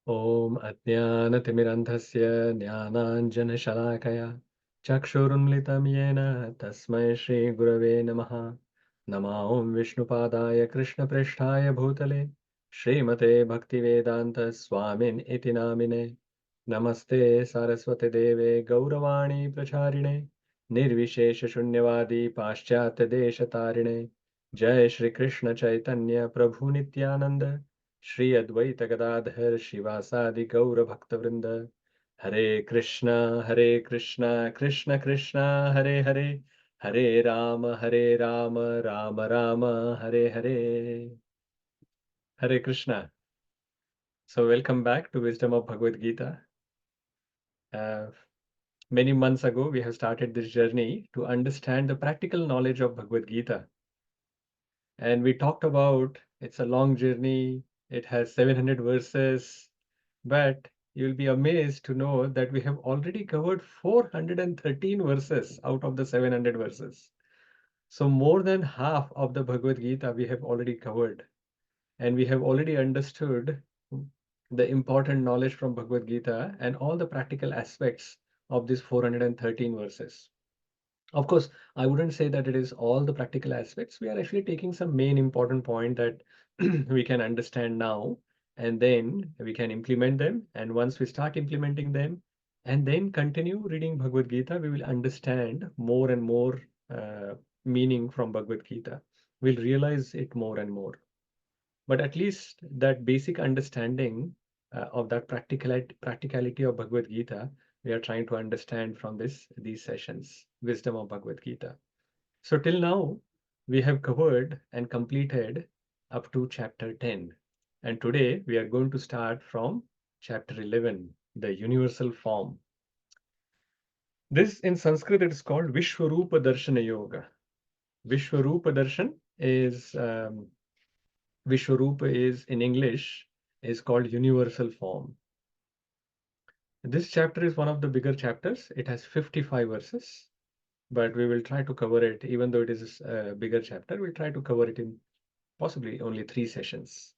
Om Ajnanatimirandhasya Jnananjanashalakaya Chakshurunlitam Yena Tasmai Shri Gurave Namaha Nama Om Vishnupadaya Krishna Presthaya Bhutale Srimate Bhaktivedanta Swamin Iti Namine Namaste Saraswate Deve Gauravani Pracharine Nirvishesha Shunyavadi Paschatya Deshatarine Jai Shri Krishna Chaitanya Prabhu Nityananda Shri Advaita Gadadhar Shivasadi Gaura Bhaktavrinda Hare Krishna Krishna Krishna Hare Hare Hare Rama Rama Rama Hare Hare. Hare Krishna. So welcome back to Wisdom of Bhagavad Gita. Many months ago we have started this journey to understand the practical knowledge of Bhagavad Gita. And we talked about it's a long journey, it has 700 verses, but you'll be amazed to know that we have already covered 413 verses out of the 700 verses. So more than half of the Bhagavad Gita we have already covered, and we have already understood the important knowledge from Bhagavad Gita and all the practical aspects of these 413 verses. Of course, I wouldn't say that it is all the practical aspects. We are actually taking some main important point that we can understand now, and then we can implement them. And once we start implementing them, and then continue reading Bhagavad Gita, we will understand more and more meaning from Bhagavad Gita. We'll realize it more and more. But at least that basic understanding of that practicality of Bhagavad Gita, we are trying to understand from these sessions, wisdom of Bhagavad Gita. So till now, we have covered and completed up to chapter 10. And today we are going to start from chapter 11, the universal form. This in Sanskrit it is called Vishwarupa Darshana Yoga. Vishwarupa Darshan is Vishwarupa is in English is called universal form. This chapter is one of the bigger chapters. It has 55 verses, but we will try to cover it, even though it is a bigger chapter, we'll try to cover it in possibly only 3 sessions.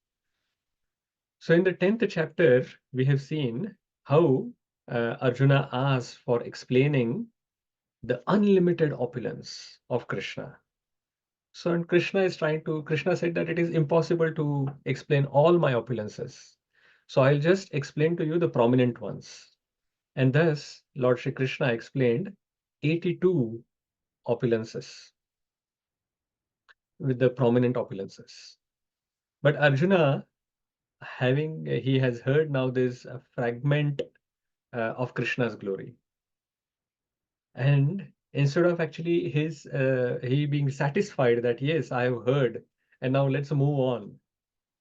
So in the 10th chapter, we have seen how Arjuna asks for explaining the unlimited opulence of Krishna. So and Krishna said that it is impossible to explain all my opulences. So I'll just explain to you the prominent ones. And thus, Lord Shri Krishna explained 82 opulences with the prominent opulences. But Arjuna, he has heard now this fragment of Krishna's glory. And instead of actually he being satisfied that, yes, I have heard, and now let's move on.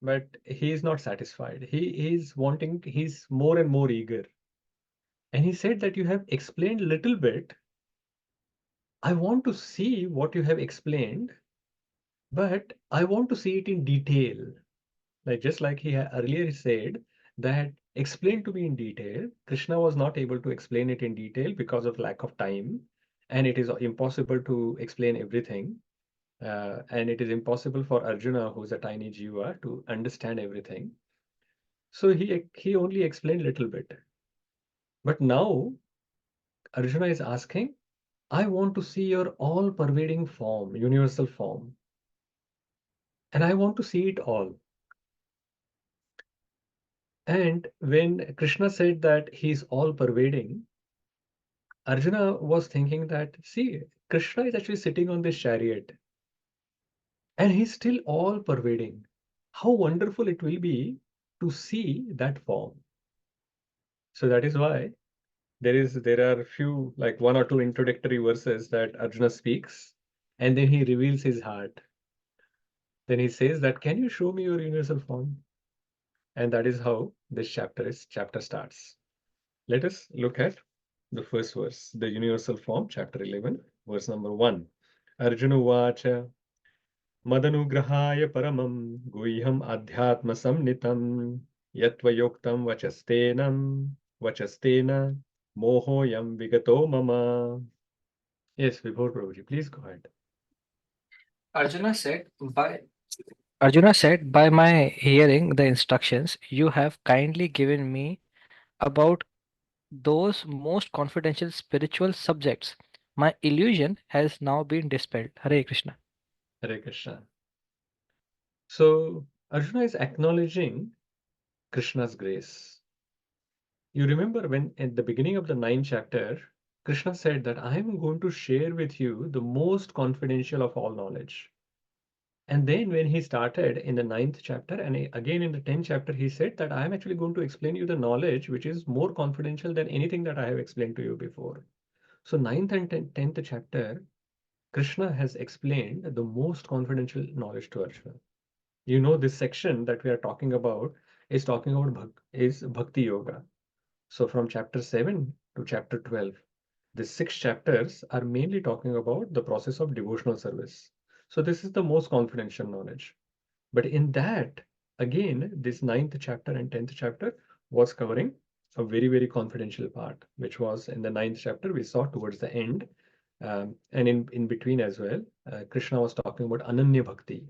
But he is not satisfied. He's more and more eager. And he said that you have explained little bit. I want to see what you have explained, but I want to see it in detail. Like just like earlier said that explain to me in detail. Krishna was not able to explain it in detail because of lack of time, and it is impossible to explain everything. And it is impossible for Arjuna, who's a tiny jiva, to understand everything. So he only explained little bit. But now Arjuna is asking, I want to see your all-pervading form, universal form, and I want to see it all. And when Krishna said that he's all-pervading, Arjuna was thinking that, see, Krishna is actually sitting on this chariot, and he's still all-pervading. How wonderful it will be to see that form. So that is why there are few, like one or two introductory verses that Arjuna speaks, and then he reveals his heart. Then he says that, can you show me your universal form? And that is how this chapter starts. Let us look at the first verse, the universal form, chapter 11, verse number 1. Arjuna Vacha Madanugrahaya Paramam Guhyam Adhyatma Samnitam Yatvayoktam Vachastena Mohoyam Vigato Mama. Yes, Vibhor Prabhuji, please go ahead. Arjuna said, Arjuna said, by my hearing the instructions you have kindly given me about those most confidential spiritual subjects, my illusion has now been dispelled. Hare Krishna. Hare Krishna. So Arjuna is acknowledging Krishna's grace. You remember when at the beginning of the ninth chapter, Krishna said that I am going to share with you the most confidential of all knowledge. And then when he started in the ninth chapter and again in the 10th chapter, he said that I am actually going to explain you the knowledge which is more confidential than anything that I have explained to you before. So ninth and 10th chapter, Krishna has explained the most confidential knowledge to Arjuna. You know, this section that we are talking about is talking about is Bhakti Yoga. So from chapter 7 to chapter 12, the 6 chapters are mainly talking about the process of devotional service. So this is the most confidential knowledge. But in that, again, this ninth chapter and 10th chapter was covering a very, very confidential part, which was in the ninth chapter we saw towards the end. And in between as well, Krishna was talking about Ananya Bhakti.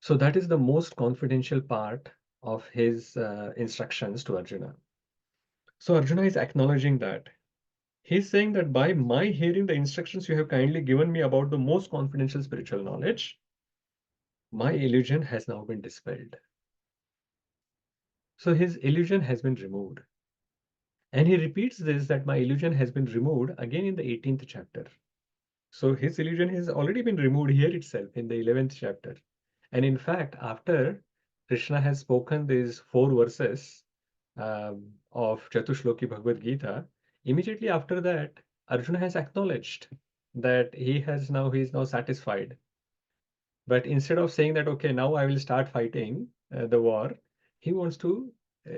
So that is the most confidential part of his instructions to Arjuna. So Arjuna is acknowledging that. He's saying that by my hearing the instructions you have kindly given me about the most confidential spiritual knowledge, my illusion has now been dispelled. So his illusion has been removed. And he repeats this that my illusion has been removed again in the 18th chapter. So his illusion has already been removed here itself in the 11th chapter. And in fact, after Krishna has spoken these 4 verses of Chatushloki Bhagavad Gita, immediately after that, Arjuna has acknowledged that he is now satisfied. But instead of saying that, okay, now I will start fighting the war, he wants to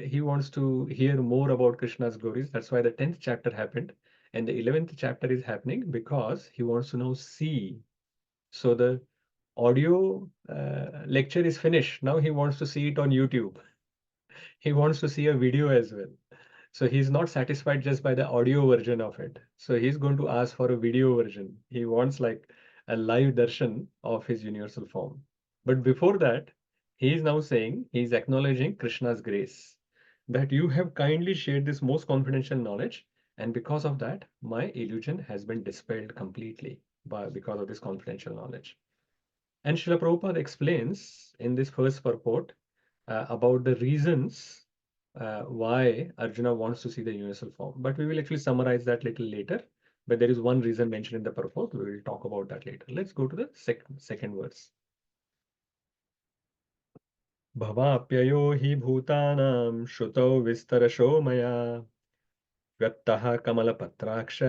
he wants to hear more about Krishna's glories. That's why the 10th chapter happened, and the 11th chapter is happening because he wants to now see. So the audio lecture is finished. Now he wants to see it on YouTube. He wants to see a video as well. So he's not satisfied just by the audio version of it. So he's going to ask for a video version. He wants like a live darshan of his universal form. But before that, he is now saying, he is acknowledging Krishna's grace that you have kindly shared this most confidential knowledge. And because of that, my illusion has been dispelled completely because of this confidential knowledge. And Srila Prabhupada explains in this first purport about the reasons why Arjuna wants to see the universal form. But we will actually summarize that little later. But there is one reason mentioned in the purport. We will talk about that later. Let's go to the second verse. भवाप्ययो हि भूतानां श्रुतौ विस्तरशो मया व्यक्तः कमलपत्राक्ष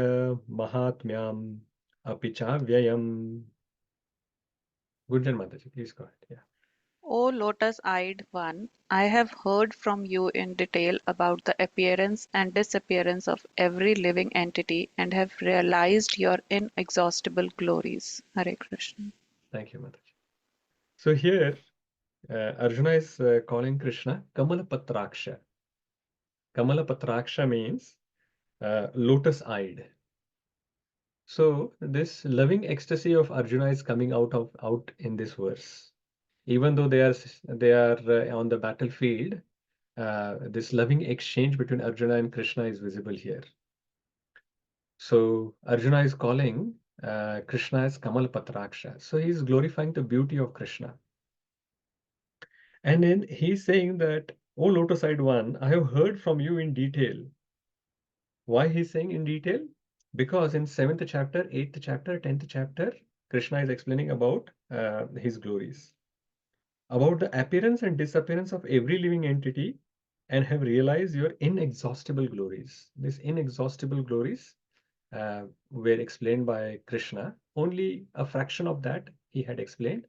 महात्म्याम् अपि चाव्ययम्. Gunjan Mataji, please go ahead. Yeah. O lotus-eyed one, I have heard from you in detail about the appearance and disappearance of every living entity and have realized your inexhaustible glories. Hare Krishna. Thank you, Mataji. So here, Arjuna is calling Krishna Kamala Patraksha. Kamala Patraksha means lotus-eyed. So this loving ecstasy of Arjuna is coming out in this verse. Even though they are on the battlefield, this loving exchange between Arjuna and Krishna is visible here. So Arjuna is calling Krishna as Kamal Patraksha. So he is glorifying the beauty of Krishna. And then he's saying that, O lotus-eyed one, I have heard from you in detail. Why he's saying in detail? Because in 7th chapter, 8th chapter, 10th chapter, Krishna is explaining about his glories, about the appearance and disappearance of every living entity, and have realized your inexhaustible glories. These inexhaustible glories were explained by Krishna. Only a fraction of that he had explained,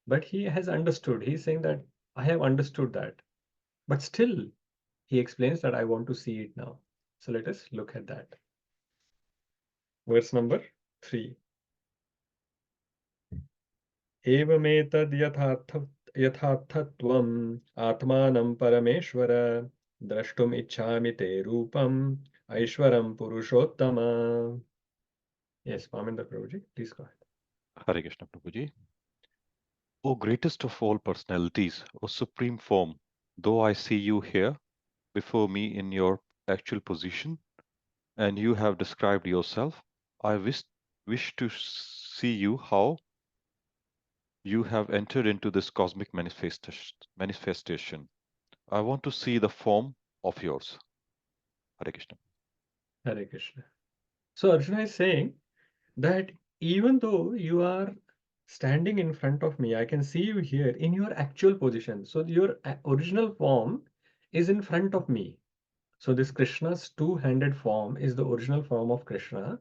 but he has understood. He's saying that I have understood that, but still he explains that I want to see it now. So let us look at that. Verse number 3. एवमेतद् यथार्थत्वम् आत्मानं परमेश्वर द्रष्टुम् इच्छामि ते रूपम् ऐश्वरं पुरुषोत्तम. Yes, Pamendra Prabhuji, please go ahead. Hare Krishna Prabhuji. O greatest of all personalities, O supreme form, though I see you here before me in your actual position, and you have described yourself, I wish to see you how you have entered into this cosmic manifestation. I want to see the form of yours. Hare Krishna. Hare Krishna. So Arjuna is saying that even though you are standing in front of me, I can see you here in your actual position. So your original form is in front of me. So this Krishna's two-handed form is the original form of Krishna,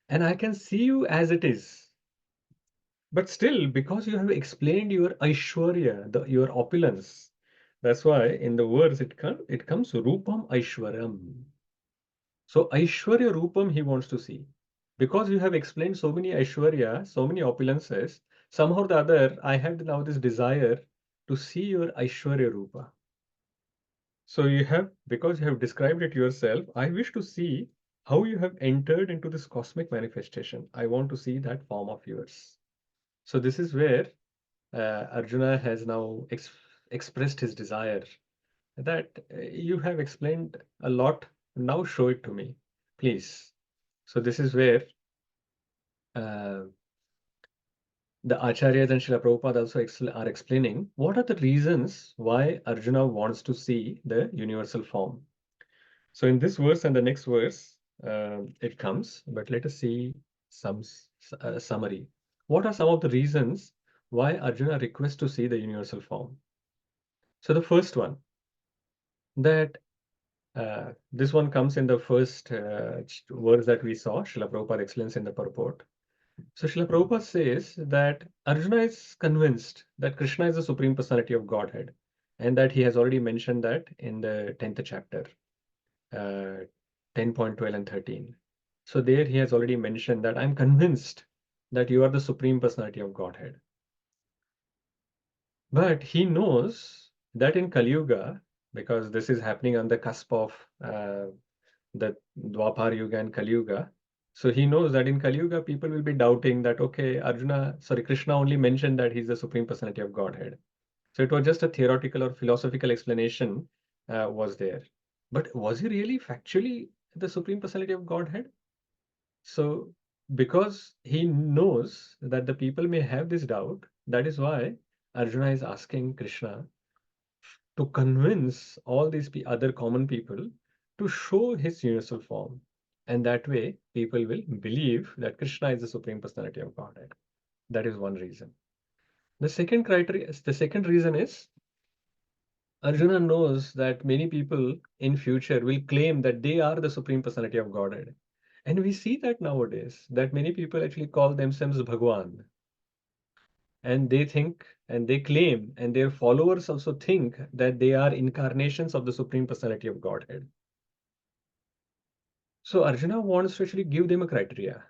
and I can see you as it is. But still, because you have explained your Aishwarya, your opulence, that's why in the verse it comes Rupam Aishwaram. So Aishwarya Rupam he wants to see. Because you have explained so many Aishwarya, so many opulences, somehow or the other, I have now this desire to see your Aishwarya Rupa. So you have, because you have described it yourself, I wish to see how you have entered into this cosmic manifestation. I want to see that form of yours. So this is where Arjuna has now expressed his desire that you have explained a lot. Now show it to me, please. So this is where uh, the Acharyas and Srila Prabhupada also are explaining what are the reasons why Arjuna wants to see the universal form. So in this verse and the next verse, it comes, but let us see some summary. What are some of the reasons why Arjuna requests to see the universal form? So the first one, that this one comes in the first verse that we saw, Srila Prabhupada explains in the purport. So Srila Prabhupada says that Arjuna is convinced that Krishna is the Supreme Personality of Godhead, and that he has already mentioned that in the 10th chapter, 10.12 and 13. So there he has already mentioned that I'm convinced that you are the Supreme Personality of Godhead. But he knows that in Kali Yuga, because this is happening on the cusp of the Dwapar Yuga and Kali Yuga, so he knows that in Kali Yuga, people will be doubting that, okay, Krishna only mentioned that he's the Supreme Personality of Godhead. So it was just a theoretical or philosophical explanation was there. But was he really factually the Supreme Personality of Godhead? So because he knows that the people may have this doubt, that is why Arjuna is asking Krishna to convince all these other common people to show his universal form. And that way, people will believe that Krishna is the Supreme Personality of Godhead. That is one reason. The second reason is Arjuna knows that many people in future will claim that they are the Supreme Personality of Godhead. And we see that nowadays, that many people actually call themselves Bhagwan. And they think and they claim, and their followers also think that they are incarnations of the Supreme Personality of Godhead. So Arjuna wants to actually give them a criteria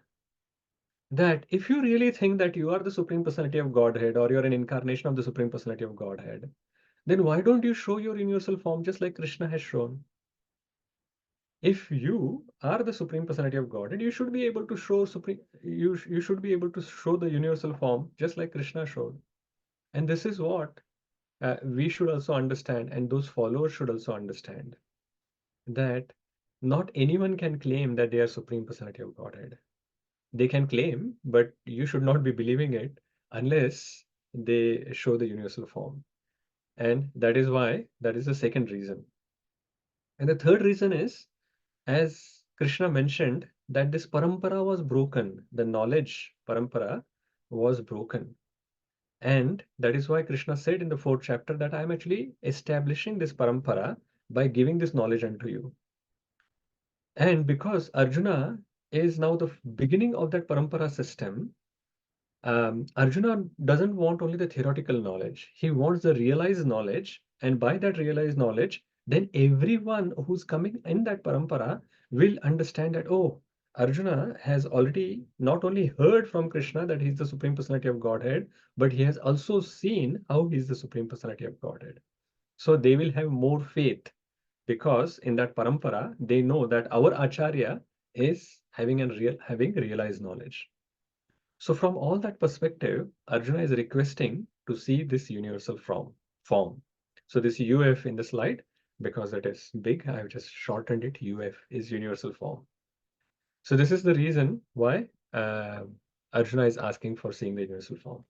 that if you really think that you are the Supreme Personality of Godhead or you're an incarnation of the Supreme Personality of Godhead, then why don't you show your universal form just like Krishna has shown? If you are the Supreme Personality of Godhead, you should be able to show you should be able to show the universal form just like Krishna showed. And this is what we should also understand, and those followers should also understand, that not anyone can claim that they are Supreme Personality of Godhead. They can claim, but you should not be believing it unless they show the universal form. And that is why, that is the second reason. And the third reason is, as Krishna mentioned, that this parampara was broken, the knowledge parampara was broken. And that is why Krishna said in the fourth chapter that I am actually establishing this parampara by giving this knowledge unto you. And because Arjuna is now the beginning of that parampara system, Arjuna doesn't want only the theoretical knowledge. He wants the realized knowledge. And by that realized knowledge, then everyone who's coming in that parampara will understand that, oh, Arjuna has already not only heard from Krishna that he's the Supreme Personality of Godhead, but he has also seen how he's the Supreme Personality of Godhead. So they will have more faith because in that parampara, they know that our Acharya is having realized knowledge. So from all that perspective, Arjuna is requesting to see this universal form. So this UF in the slide, because it is big, I've just shortened it. UF is universal form. So this is the reason why Arjuna is asking for seeing the universal form.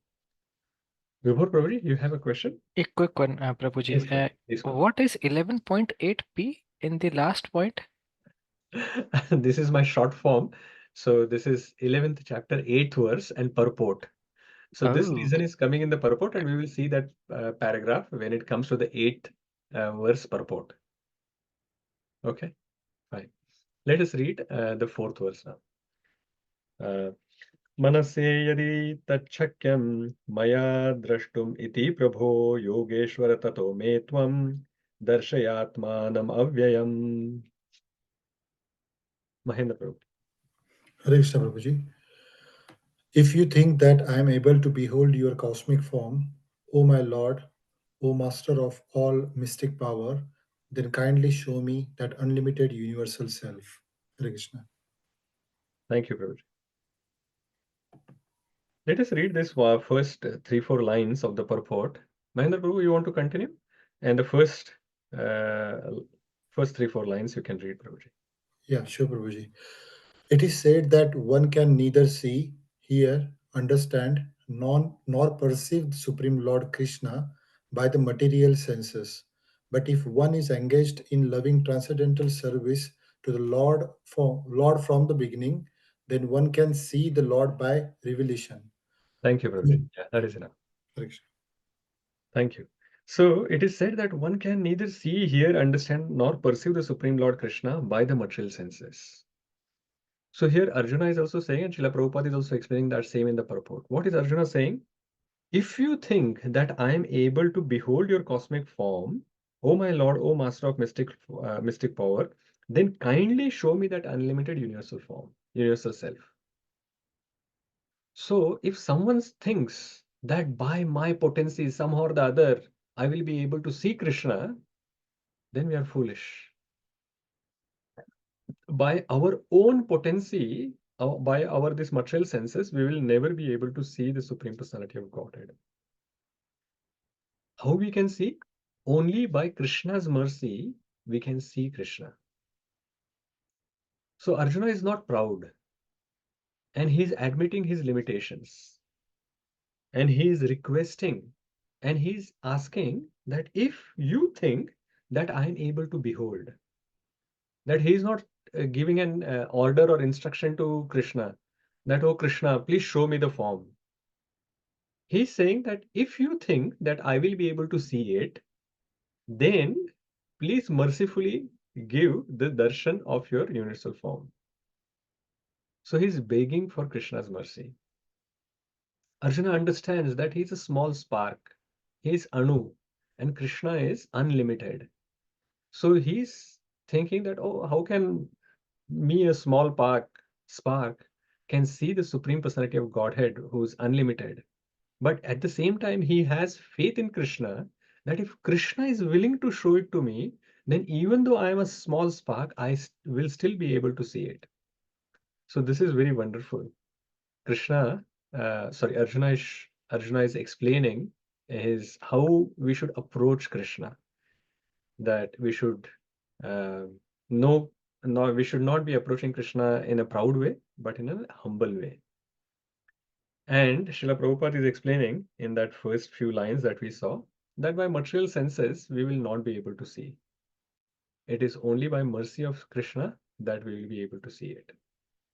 Vibhor Prabhuji, you have a question? A quick one, Prabhuji. Yes, ma'am. Please go. What is 11.8p in the last point? This is my short form. So this is 11th chapter, 8th verse and purport. So this Oh, reason is coming in the purport, and we will see that paragraph when it comes to the 8th verse purport. Okay, fine. Let us read the 4th verse now. मनसे यदि तच्छक्यं मया द्रष्टुम् इति प्रभो योगेश्वर ततो मे त्वं दर्शयात्मानम् अव्ययम्. Mahendra Prabhu. Hare Krishna Prabhuji. If you think that I am able to behold your cosmic form, O my Lord, O Master of all mystic power, then kindly show me that unlimited universal self. Hare Krishna. Thank you, Prabhu. Let us read this first 3-4 lines of the purport. Mahendra Prabhu, you want to continue? And the first 3-4 lines you can read, Prabhuji. Yeah, sure, Prabhuji. It is said that one can neither see, hear, understand, nor perceive the Supreme Lord Krishna by the material senses. But if one is engaged in loving transcendental service to the Lord from the beginning, then one can see the Lord by revelation. Thank you, Prabhuji. Yeah, that is enough. Thank you. So it is said that one can neither see, hear, understand, nor perceive the Supreme Lord Krishna by the material senses. So here Arjuna is also saying, and Srila Prabhupada is also explaining that same in the purport. What is Arjuna saying? If you think that I am able to behold your cosmic form, O my Lord, O Master of mystic power, then kindly show me that unlimited universal form, universal self. So if someone thinks that by my potency, somehow or the other, I will be able to see Krishna, then we are foolish. By our own potency, by our this material senses, we will never be able to see the Supreme Personality of Godhead. How we can see? Only by Krishna's mercy, we can see Krishna. So Arjuna is not proud, and he is admitting his limitations, and he is requesting, and he is asking that if you think that I am able to behold, that he is not giving an order or instruction to Krishna, that, oh Krishna, please show me the form. He's saying that if you think that I will be able to see it, then please mercifully give the darshan of your universal form. So he's begging for Krishna's mercy. Arjuna understands that he's a small spark. He's Anu, and Krishna is unlimited. So he's thinking that, oh, how can me, a small spark, can see the Supreme Personality of Godhead who's unlimited? But at the same time, he has faith in Krishna that if Krishna is willing to show it to me, then even though I am a small spark, I will still be able to see it. So this is very wonderful. Arjuna is explaining is how we should approach Krishna. That we should no, we should not be approaching Krishna in a proud way, but in a humble way. And Srila Prabhupada is explaining in that first few lines that we saw that by material senses we will not be able to see. It is only by mercy of Krishna that we will be able to see it,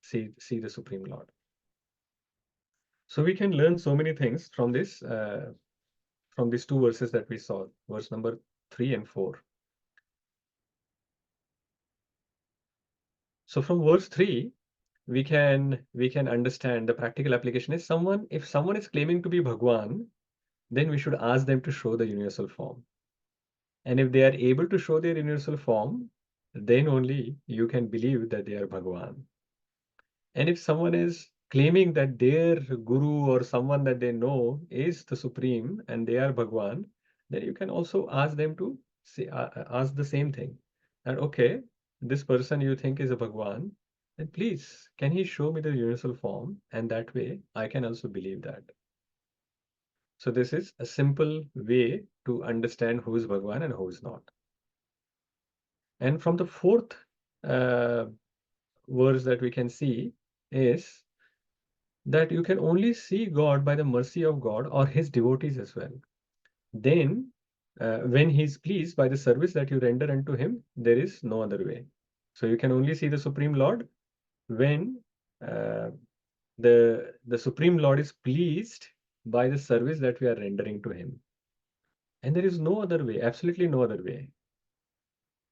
see the Supreme Lord. So we can learn so many things from this, from these two verses that we saw, verse number 3 and 4. So from verse 3, we can understand the practical application is if someone is claiming to be Bhagwan, then we should ask them to show the universal form. And if they are able to show their universal form, then only you can believe that they are Bhagwan. And if someone is claiming that their guru or someone that they know is the Supreme and they are Bhagwan, then you can also ask them to say, ask the same thing. And okay, this person you think is a Bhagwan, then please, can he show me the universal form? And that way, I can also believe that. So this is a simple way to understand who is Bhagwan and who is not. And from the fourth verse that we can see is that you can only see God by the mercy of God or his devotees as well. Then, when he is pleased by the service that you render unto him, there is no other way. So you can only see the Supreme Lord when uh, the Supreme Lord is pleased by the service that we are rendering to him. And there is no other way, absolutely no other way.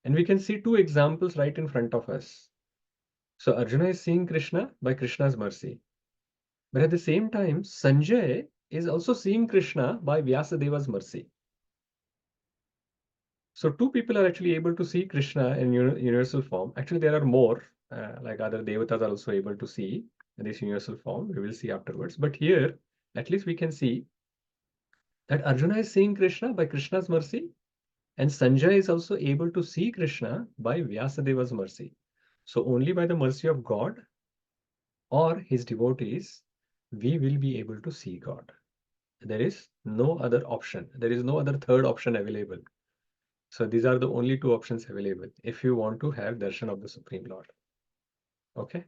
And we can see two examples right in front of us. So Arjuna is seeing Krishna by Krishna's mercy. But at the same time, Sanjay is also seeing Krishna by Vyasadeva's mercy. So two people are actually able to see Krishna in universal form. Actually, there are more, like other devatas are also able to see this universal form. We will see afterwards. But here, at least we can see that Arjuna is seeing Krishna by Krishna's mercy, and Sanjay is also able to see Krishna by Vyasadeva's mercy. So only by the mercy of God or his devotees, we will be able to see God. There is no other option. There is no other third option available. So these are the only two options available if you want to have darshan of the Supreme Lord. Okay.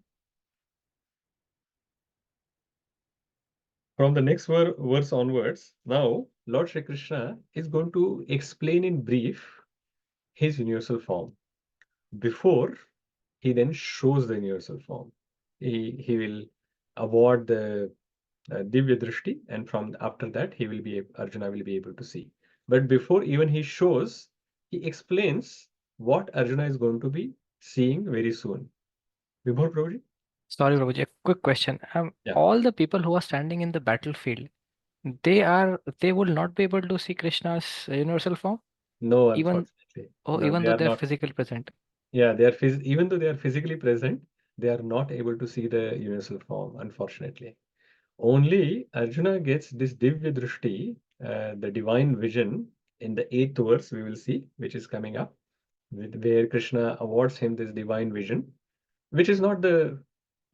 From the next verse onwards, now Lord Shri Krishna is going to explain in brief his universal form before he then shows the universal form. He will award the Divya Drishti, and from after that Arjuna will be able to see. But before even he shows, he explains what Arjuna is going to be seeing very soon. Vibhor Prabhuji? Sorry, Prabhuji, a quick question. Yeah. All the people who are standing in the battlefield, they will not be able to see Krishna's universal form, No, even unfortunately. oh, No, even they though are they're not. physically present. Yeah, they are even though they are physically present, they are not able to see the universal form, unfortunately. Only Arjuna gets this Divya Drishti, the divine vision, in the 8th verse we will see, which is coming up, where Krishna awards him this divine vision, which is not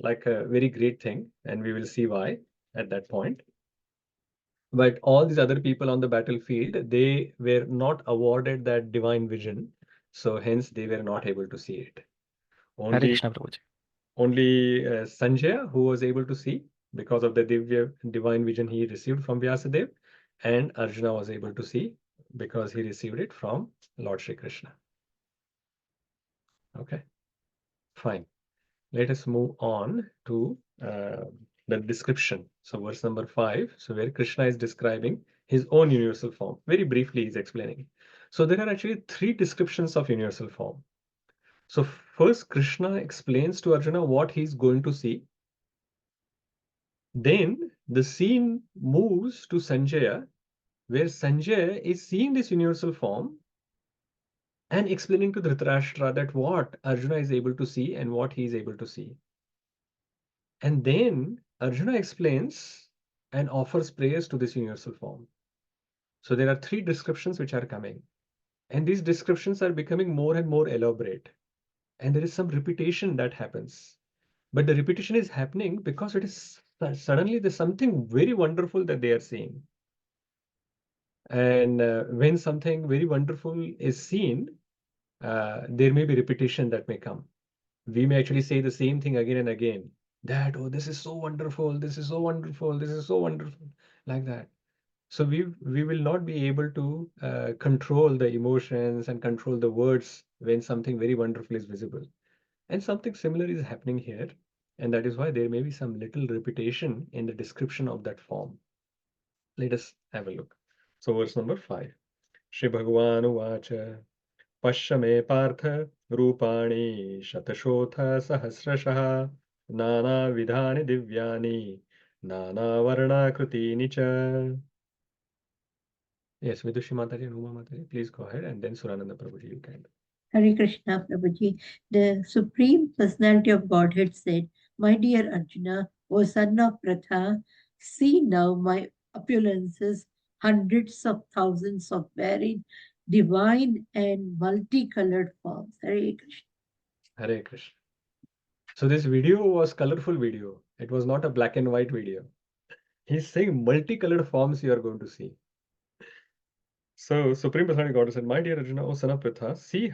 like a very great thing, and we will see why at that point. But all these other people on the battlefield, they were not awarded that divine vision, so hence they were not able to see it. Hare Only Krishna, Prabhuji. Sanjaya, who was able to see because of the divine vision he received from Vyasadeva, and Arjuna was able to see because he received it from Lord Shri Krishna. Okay, fine. Let us move on to the description. So verse number 5, so where Krishna is describing his own universal form. Very briefly, he's explaining. So there are actually 3 descriptions of universal form. So first, Krishna explains to Arjuna what he's going to see. Then the scene moves to Sanjaya, where Sanjaya is seeing this universal form and explaining to Dhritarashtra that what Arjuna is able to see and what he is able to see. And then Arjuna explains and offers prayers to this universal form. So there are 3 descriptions which are coming. And these descriptions are becoming more and more elaborate. And there is some repetition that happens. But the repetition is happening because it is suddenly there's something very wonderful that they are seeing. And when something very wonderful is seen, there may be repetition that may come. We may actually say the same thing again and again. That, oh, this is so wonderful, this is so wonderful, this is so wonderful, like that. So we will not be able to control the emotions and control the words when something very wonderful is visible. And something similar is happening here. And that is why there may be some little repetition in the description of that form. Let us have a look. So verse number 5. Shri Bhagavan Uvacha Pashya me partha rupani shatashotha sahasrashah nana vidhani divyani nana varna krutini cha. Yes, Vidushi Mataji and Uma Mataji, please go ahead, and then Surananda Prabhuji, you can. Hare Krishna, Prabhuji. The Supreme Personality of Godhead said, My dear Arjuna, O son of Pratha, see now my opulences, hundreds of thousands of varied, divine and multicolored forms. Hare Krishna. Hare Krishna. So this video was colorful video. It was not a black and white video. He's saying multicolored forms you are going to see. So Supreme Personality God said, "My dear Arjuna, O son of Pritha, see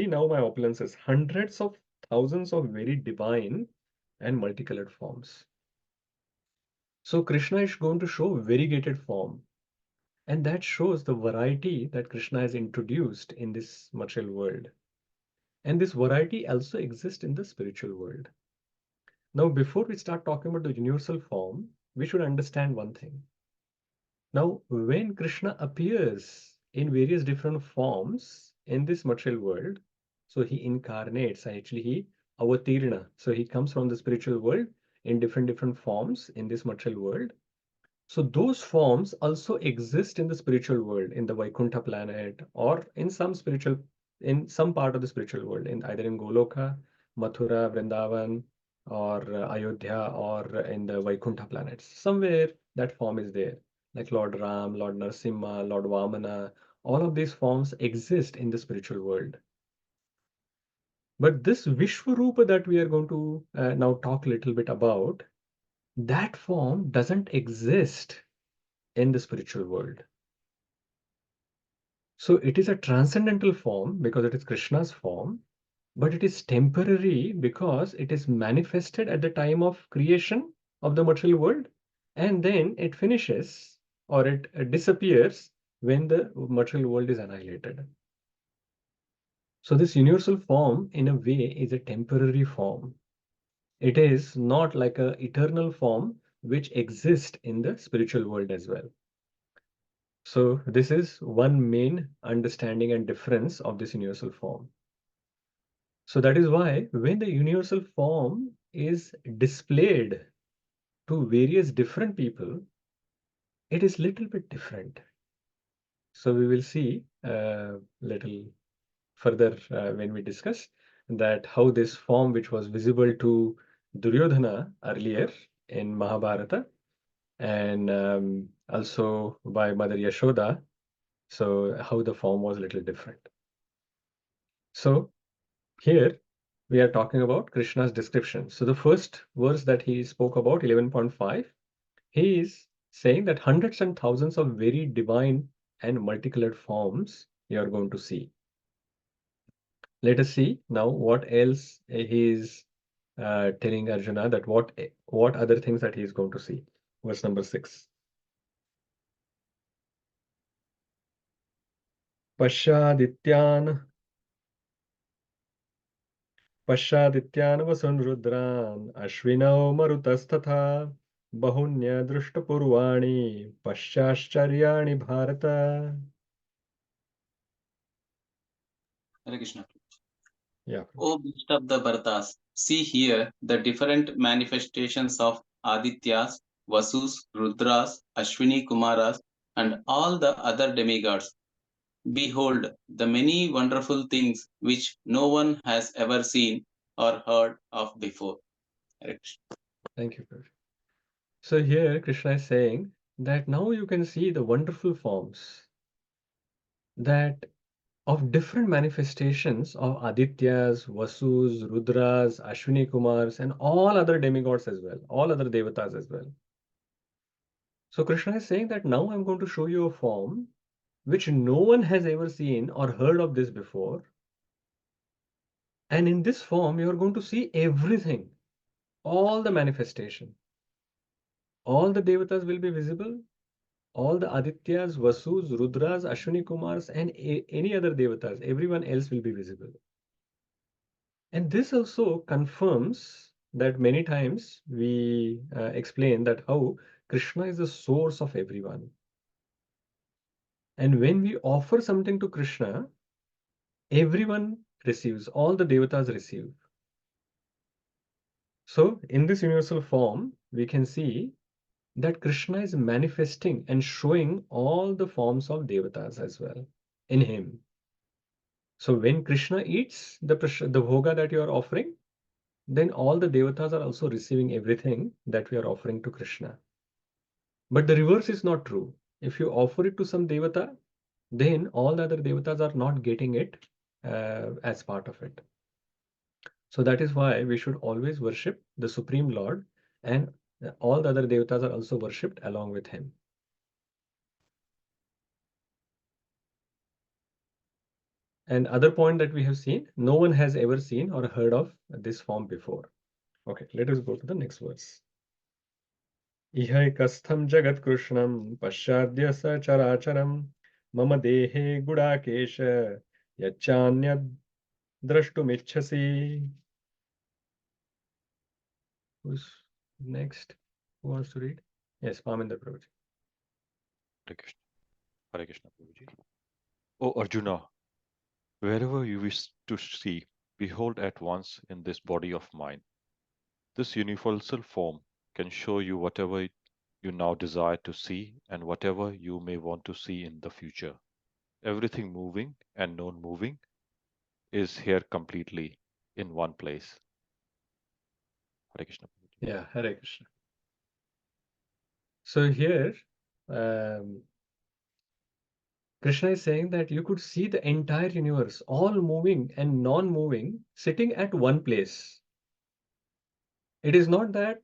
now my opulences, hundreds of thousands of very divine and multicolored forms." So Krishna is going to show variegated form, and that shows the variety that Krishna has introduced in this material world. And this variety also exists in the spiritual world. Now, before we start talking about the universal form, we should understand one thing. Now, when Krishna appears in various different forms in this material world, so he incarnates, actually he avatirna. So he comes from the spiritual world in different forms in this material world. So those forms also exist in the spiritual world, in the Vaikuntha planet, or in some part of the spiritual world, in either in Goloka, Mathura, Vrindavan, or Ayodhya, or in the Vaikuntha planets. Somewhere that form is there, like Lord Ram, Lord Narasimha, Lord Vamana. All of these forms exist in the spiritual world. But this Vishwarupa that we are going to now talk a little bit about, that form doesn't exist in the spiritual world. So it is a transcendental form because it is Krishna's form, but it is temporary because it is manifested at the time of creation of the material world, and then it finishes or it disappears when the material world is annihilated. So this universal form, in a way, is a temporary form. It is not like an eternal form which exists in the spiritual world as well. So this is one main understanding and difference of this universal form. So that is why when the universal form is displayed to various different people, it is little bit different. So we will see little further when we discuss that how this form which was visible to Duryodhana earlier in Mahabharata and also by Mother Yashoda, so how the form was a little different. So here we are talking about Krishna's description. So the first verse that he spoke about, 11.5, he is saying that hundreds and thousands of very divine and multicolored forms you are going to see. Let us see now what else he is telling Arjuna, that what other things that he is going to see. Verse number 6. Pashadityan वसुन् रुद्रान् अश्विनौ मरुतस्तथा बहुन्य दृष्टपूर्वाणि पश्चाश्चर्याणि Bharat. Hare Krishna. Yeah. O beast of the Bharatas, see here the different manifestations of Adityas, Vasus, Rudras, Ashwini Kumaras, and all the other demigods. Behold the many wonderful things which no one has ever seen or heard of before. Hare Krishna. Thank you, Prabhu. So here Krishna is saying that now you can see the wonderful forms that of different manifestations of Adityas, Vasus, Rudras, Ashwini Kumars, and all other demigods as well, all other devatas as well. So Krishna is saying that now I'm going to show you a form which no one has ever seen or heard of this before. And in this form, you're going to see everything, all the manifestation. All the devatas will be visible, all the Adityas, Vasus, Rudras, Ashwini Kumars, and any other devatas, everyone else will be visible. And this also confirms that many times we explain that how Krishna is the source of everyone. And when we offer something to Krishna, everyone receives, all the devatas receive. So in this universal form, we can see that Krishna is manifesting and showing all the forms of devatas as well in him. So when Krishna eats the bhoga that you are offering, then all the devatas are also receiving everything that we are offering to Krishna. But the reverse is not true. If you offer it to some devata, then all the other devatas are not getting it as part of it. So that is why we should always worship the Supreme Lord and all the other devatas are also worshipped along with him. And other point that we have seen, no one has ever seen or heard of this form before. Okay, let us go to the next verse. Ihaikastham jagat krishnam pasyadya characharam mama dehe gudakesha yachanyad drashtumicchasi. Who's next? Who wants to read? Yes, Paminder Prabhuji. Hare Krishna. Hare Krishna, Prabhuji. O Arjuna, wherever you wish to see, behold at once in this body of mine. This universal form can show you whatever you now desire to see and whatever you may want to see in the future. Everything moving and non-moving is here completely in one place. Hare Krishna. Yeah, Hare Krishna. So here, um, Krishna is saying that you could see the entire universe, all moving and non-moving, sitting at one place. It is not that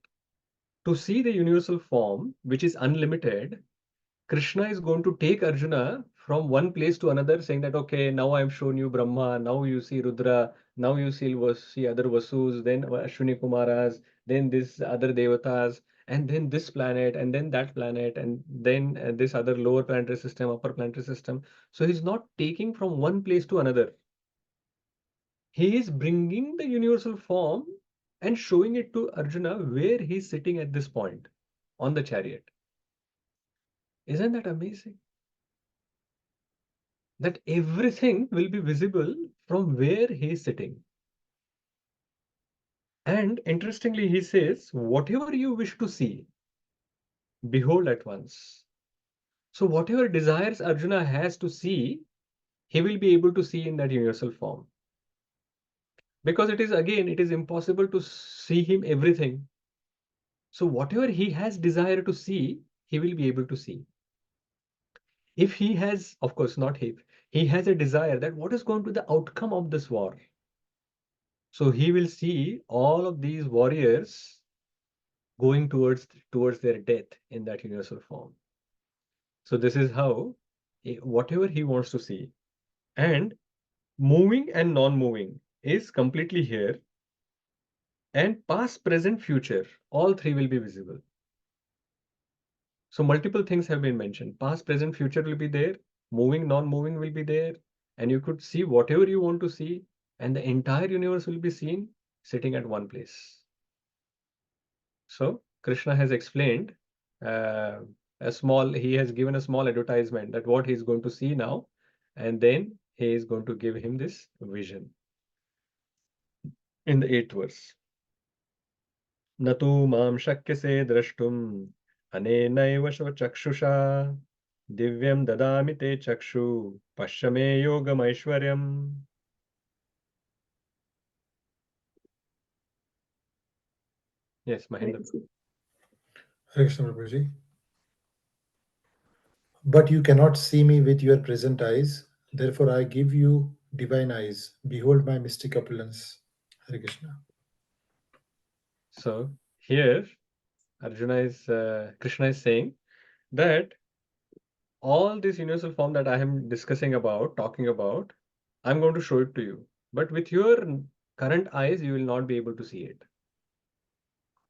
to see the universal form, which is unlimited, Krishna is going to take Arjuna from one place to another, saying that, okay, now I've shown you Brahma, now you see Rudra, now you see other Vasus, then Ashwini Kumaras, then this other Devatas, and then this planet, and then that planet, and then this other lower planetary system, upper planetary system. So he's not taking from one place to another. He is bringing the universal form and showing it to Arjuna where he's sitting at this point on the chariot. Isn't that amazing? That everything will be visible from where he is sitting. And interestingly, he says, whatever you wish to see, behold at once. So whatever desires Arjuna has to see, he will be able to see in that universal form. Because it is impossible to see him everything. So whatever he has desire to see, he will be able to see. If he has, of course, not if, he has a desire that what is going to be the outcome of this war. So he will see all of these warriors going towards their death in that universal form. So this is how whatever he wants to see. And moving and non-moving is completely here. And past, present, future, all three will be visible. So multiple things have been mentioned. Past, present, future will be there. Moving, non-moving will be there. And you could see whatever you want to see. And the entire universe will be seen sitting at one place. So Krishna has explained he has given a small advertisement that what he's going to see now. And then he is going to give him this vision. In the 8th verse. Natu mam shakyase drashtum anenaiva chakshusha divyam dadami te chakshu pashyame yogam aishwaryam. Yes, Mahendra. Hare Krishna, Prabhuji. But you cannot see me with your present eyes. Therefore, I give you divine eyes. Behold my mystic opulence. Hare Krishna. So here, Krishna is saying that all this universal form that I am talking about, I'm going to show it to you. But with your current eyes, you will not be able to see it.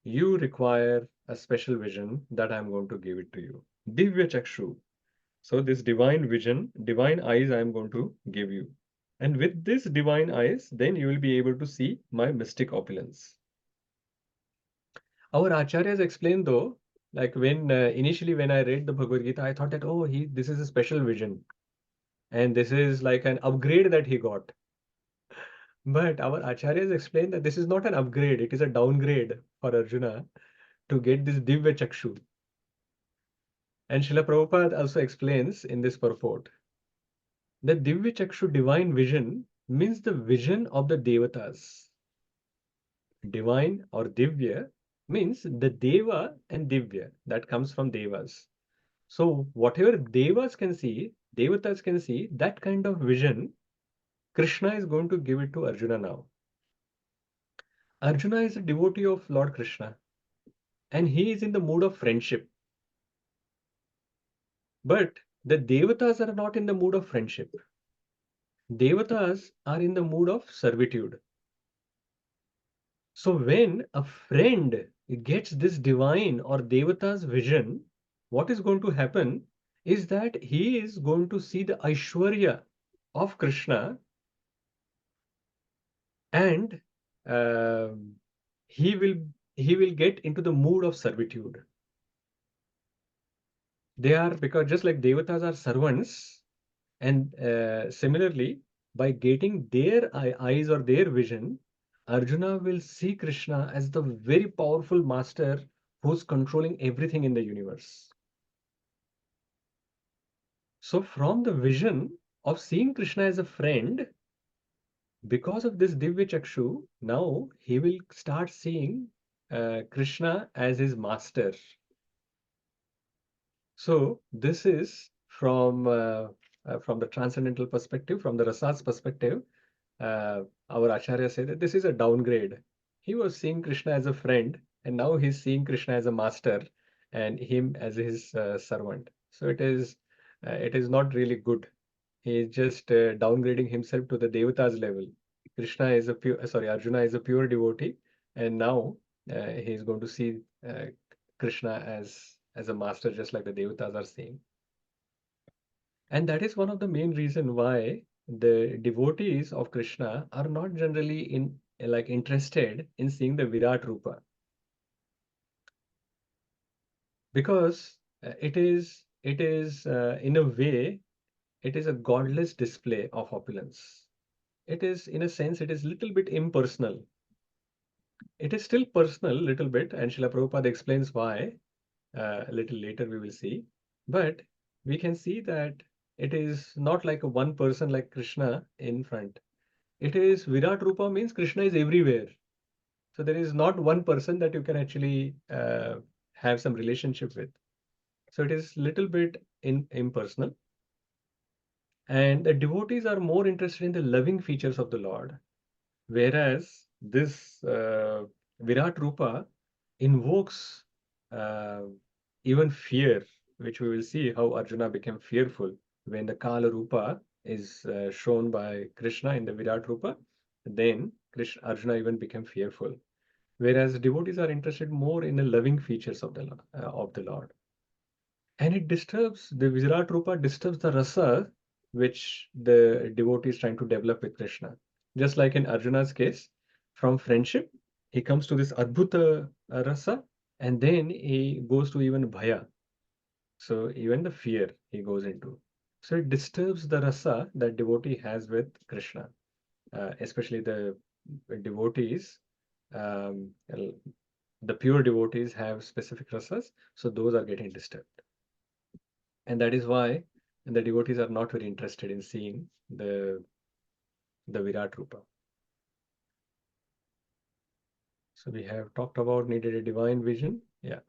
You require a special vision that I'm going to give it to you. Divya Chakshu. So this divine vision, divine eyes I am going to give you. And with this divine eyes, then you will be able to see my mystic opulence. Our acharyas explained though, like initially when I read the Bhagavad Gita, I thought that, oh, this is a special vision. And this is like an upgrade that he got. But our acharyas explained that this is not an upgrade, it is a downgrade for Arjuna to get this Divya Chakshu. And Srila Prabhupada also explains in this purport that Divya Chakshu, divine vision, means the vision of the Devatas. Divine or Divya means the Deva and Divya, that comes from Devas. So whatever Devas can see, Devatas can see, that kind of vision, Krishna is going to give it to Arjuna now. Arjuna is a devotee of Lord Krishna. and he is in the mood of friendship. But the Devatas are not in the mood of friendship. Devatas are in the mood of servitude. So when a friend gets this divine or Devata's vision, what is going to happen is that he is going to see the Aishwarya of Krishna, and um he will get into the mood of servitude. They are, because just like Devatas are servants, and similarly, by getting their eyes or their vision, Arjuna will see Krishna as the very powerful master who's controlling everything in the universe. So, from the vision of seeing Krishna as a friend, because of this Divya Chakshu, now he will start seeing Krishna as his master. So, this is from the transcendental perspective, from the Rasas perspective. Our Acharya said that this is a downgrade. He was seeing Krishna as a friend, and now he's seeing Krishna as a master and him as his servant. So it is not really good. He is just downgrading himself to the Devata's level. Arjuna is a pure devotee, and now he is going to see Krishna as a master, just like the Devatas are seeing. And that is one of the main reason why the devotees of Krishna are not generally interested in seeing the Virat Rupa, because it is in a way it is a godless display of opulence. It is, in a sense, it is little bit impersonal. It is still personal little bit, and Srila Prabhupada explains why a little later we will see. But we can see that it is not like a one person like Krishna in front. It is Virat Rupa, means Krishna is everywhere. So there is not one person that you can actually have some relationship with. So it is little bit impersonal. And the devotees are more interested in the loving features of the Lord. Whereas this Virat Rupa invokes uh, even fear, which we will see how Arjuna became fearful when the Kala Rupa is shown by Krishna in the Virat Rupa. Then Arjuna even became fearful. Whereas devotees are interested more in the loving features of the Lord. And it disturbs, the Virat Rupa disturbs the rasa which the devotee is trying to develop with Krishna. Just like in Arjuna's case, from friendship, he comes to this Adbhuta rasa, and then he goes to even Bhaya. So even the fear he goes into. So it disturbs the rasa that devotee has with Krishna, especially the devotees. Um, the pure devotees have specific rasas, so those are getting disturbed. And that is why the devotees are not very interested in seeing the Virat Rupa. So we have talked about needed a divine vision. Yeah.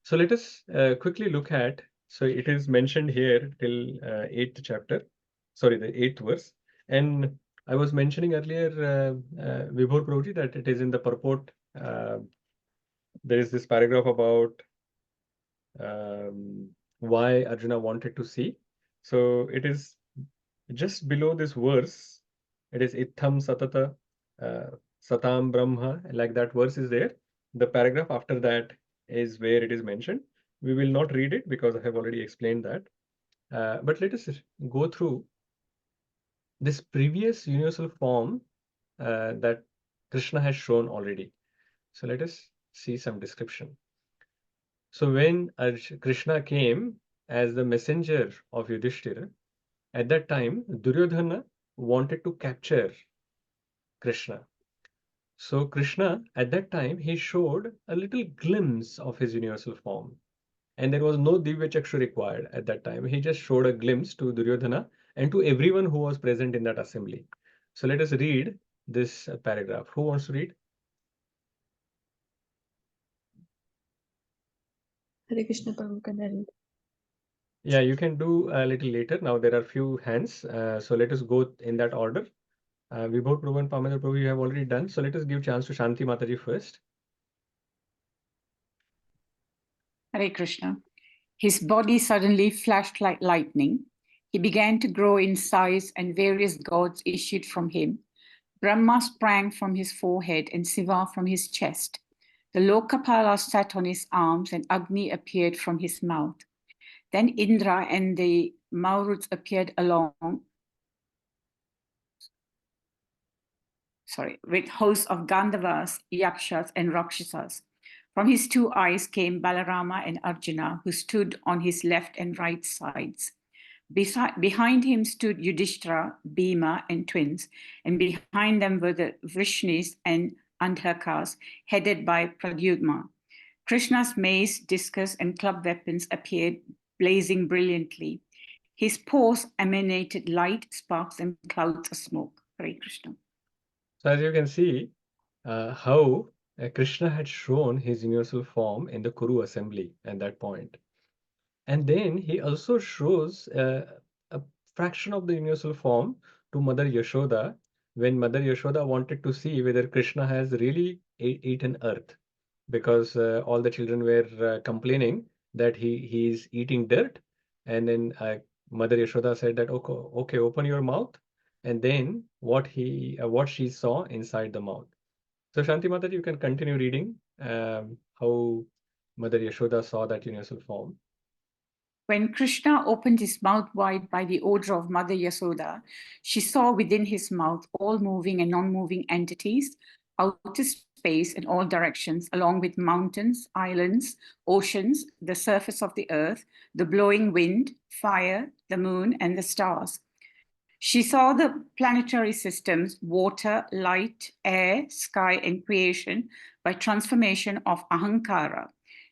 So let us quickly look at, so it is mentioned here till 8th chapter, sorry, the 8th verse. And I was mentioning earlier, Vibhor Prabhuji, that it is in the purport. There is this paragraph about why Arjuna wanted to see. So it is just below this verse. It is Itham Satata Satam Brahma, like that verse is there. The paragraph after that is where it is mentioned. We will not read it because I have already explained that. But let us go through this previous universal form that Krishna has shown already. So let us see some description. So when Krishna came as the messenger of Yudhishthira, at that time Duryodhana wanted to capture Krishna. So Krishna, at that time, he showed a little glimpse of his universal form. And there was no Divya Chakshu required at that time. He just showed a glimpse to Duryodhana and to everyone who was present in that assembly. So let us read this paragraph. Who wants to read? Hare Krishna, Prabhu, can I read? Yeah, you can do a little later. Now there are few hands. So let us go in that order. Vibhor Prabhu and Pamela Prabhu, you have already done. So let us give chance to Shanti Mataji first. Hare Krishna. His body suddenly flashed like lightning. He began to grow in size, and various gods issued from him. Brahma sprang from his forehead and Shiva from his chest. The Lokapala sat on his arms, and Agni appeared from his mouth. Then Indra and the Maruts appeared along, with hosts of Gandhavas, Yakshas, and Rakshasas. From his 2 eyes came Balarama and Arjuna, who stood on his left and right sides. Behind him stood Yudhishthira, Bhima, and twins, and behind them were the Vrishnis and Andhakas, headed by Pradyumna. Krishna's mace, discus, and club weapons appeared, blazing brilliantly. His paws emanated light, sparks, and clouds of smoke. Hare Krishna. So as you can see, how Krishna had shown his universal form in the Kuru assembly at that point. And then he also shows a fraction of the universal form to Mother Yashoda when Mother Yashoda wanted to see whether Krishna has really eaten earth, because all the children were complaining that he is eating dirt. And then Mother Yashoda said that, okay, okay, open your mouth. And then what she saw inside the mouth. So Shanti Mataji, you can continue reading how Mother Yashoda saw that universal form. When Krishna opened his mouth wide by the order of Mother Yasoda, she saw within his mouth all moving and non-moving entities, outer space in all directions, along with mountains, islands, oceans, the surface of the earth, the blowing wind, fire, the moon, and the stars. She saw the planetary systems, water, light, air, sky, and creation by transformation of Ahankara.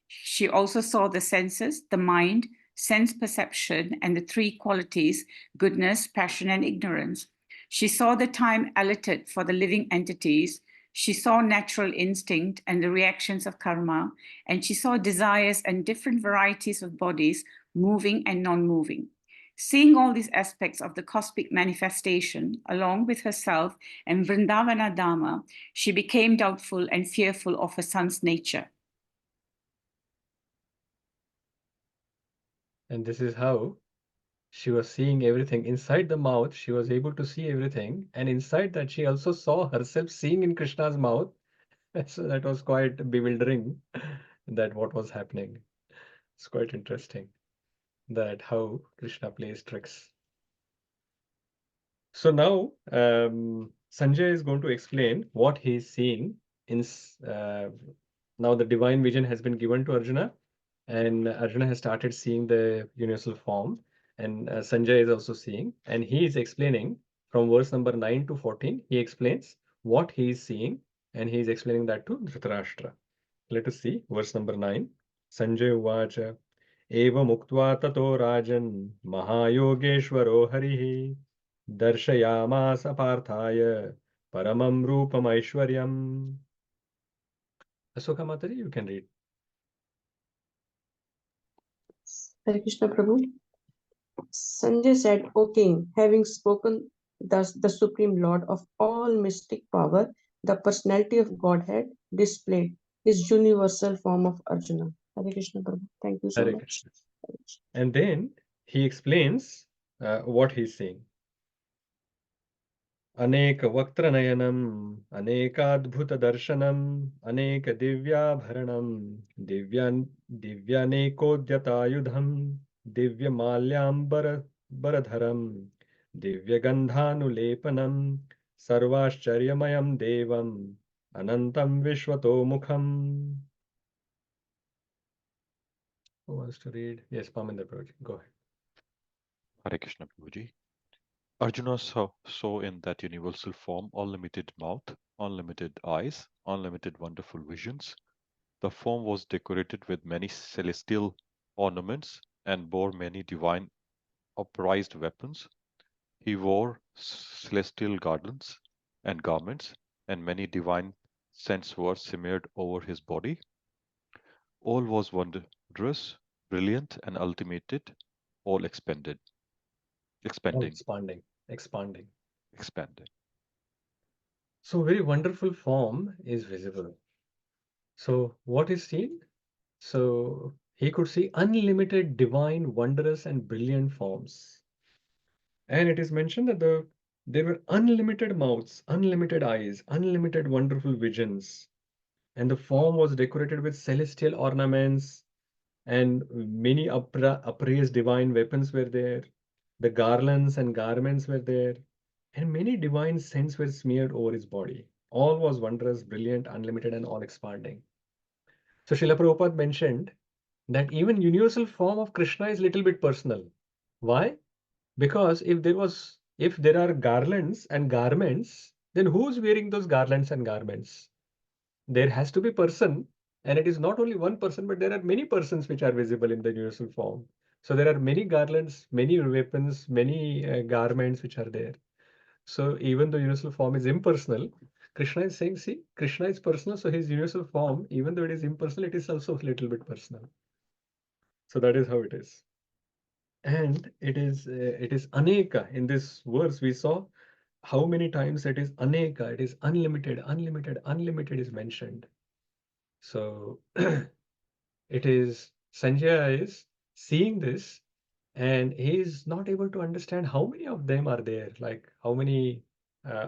She also saw the senses, the mind, sense perception, and the 3 qualities, goodness, passion, and ignorance. She saw the time allotted for the living entities. She saw natural instinct and the reactions of karma, and she saw desires and different varieties of bodies, moving and non-moving. Seeing all these aspects of the cosmic manifestation, along with herself and Vrindavana Dhamma, she became doubtful and fearful of her son's nature. And this is how she was seeing everything inside the mouth. She was able to see everything. And inside that, she also saw herself seeing in Krishna's mouth. So that was quite bewildering that what was happening. It's quite interesting that how Krishna plays tricks. So now Sanjay is going to explain what he is seeing in now the divine vision has been given to Arjuna, and Arjuna has started seeing the universal form, and Sanjay is also seeing, and he is explaining from verse number 9 to 14. He explains what he is seeing, and he is explaining that to Dhritarashtra. Let us see verse number 9. Sanjay uvacha evam uktva tato rajan mahayogeshwaro harihi darshayamasa parthaya paramam rupam aishwaryam. Asoka Mataji, you can read. Hare Krishna Prabhu. Sanjay said, O king, having spoken thus, the Supreme Lord of all mystic power, the personality of Godhead, displayed his universal form of Arjuna. Hare Krishna Prabhu. Thank you so Hare much. Krishna. And then he explains what he's saying. अनेक वक्त्रनयनम् अनेकाद्भुतदर्शनम् अनेक दिव्याभरणम् दिव्यानेकोद्यतायुधम् दिव्यमाल्याम्बरधरम् दिव्यगन्धानुलेपनम् सर्वाश्चर्यमयम् देवम् अनन्तम् विश्वतोमुखम्. Who wants to read? Yes, Paminder Prabhuji, go ahead. Hare Krishna Prabhuji. Arjuna saw in that universal form unlimited mouth, unlimited eyes, unlimited wonderful visions. The form was decorated with many celestial ornaments and bore many divine upraised weapons. He wore celestial garlands and garments, and many divine scents were smeared over his body. All was wondrous, brilliant, and ultimated, all expanding. Expanding. So very wonderful form is visible. So what is seen? So He could see unlimited divine, wondrous, and brilliant forms. And it is mentioned that there were unlimited mouths, unlimited eyes, unlimited wonderful visions. And the form was decorated with celestial ornaments, and many upraised divine weapons were there. The garlands and garments were there, and many divine scents were smeared over his body. All was wondrous, brilliant, unlimited, and all expanding. So Srila Prabhupada mentioned that even universal form of Krishna is little bit personal. Why? Because if there are garlands and garments, then who's wearing those garlands and garments? There has to be person, and it is not only one person, but there are many persons which are visible in the universal form. So there are many garlands, many weapons, many garments which are there. So even though universal form is impersonal, Krishna is saying, see, Krishna is personal, so his universal form, even though it is impersonal, it is also a little bit personal. So that is how it is. And it is aneka. In this verse, we saw how many times it is aneka, it is unlimited, unlimited, unlimited is mentioned. So it is Sanjaya is seeing this, and he is not able to understand how many of them are there, like how many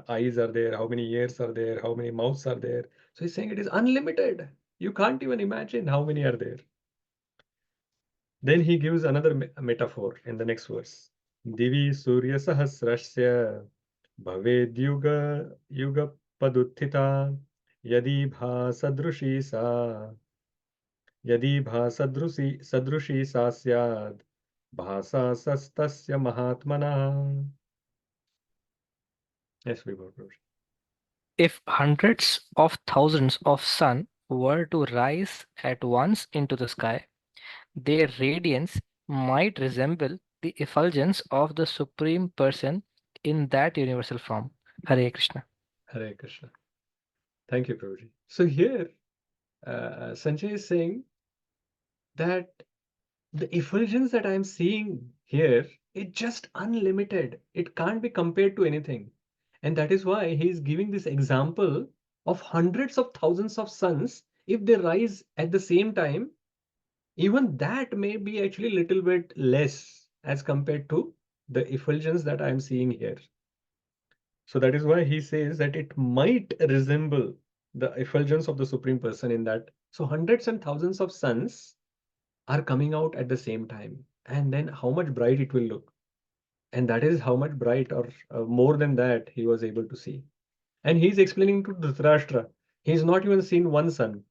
eyes are there, how many ears are there, how many mouths are there. So he's saying it is unlimited. You can't even imagine how many are there. Then he gives another metaphor in the next verse. Divi Surya Sahasrasya Bhaved Yuga Paduttita Yadi Bhasadrushi Sa Yadi Bhasadrushi Sa Syad Bhasa Sastasya Mahatmana. Yes, Vibhav. If hundreds of thousands of sun were to rise at once into the sky, their radiance might resemble the effulgence of the Supreme Person in that universal form. Hare Krishna. Hare Krishna. Thank you, Prabhuji. So here, Sanjay is saying that the effulgence that I'm seeing here is just unlimited. It can't be compared to anything. And that is why he's giving this example of hundreds of thousands of suns. If they rise at the same time, even that may be actually a little bit less as compared to the effulgence that I'm seeing here. So that is why he says that it might resemble the effulgence of the Supreme Person in that. So hundreds and thousands of suns are coming out at the same time. And then how much bright it will look. And that is how much bright or more than that he was able to see. And he's explaining to Dhritarashtra, he's not even seen one sun.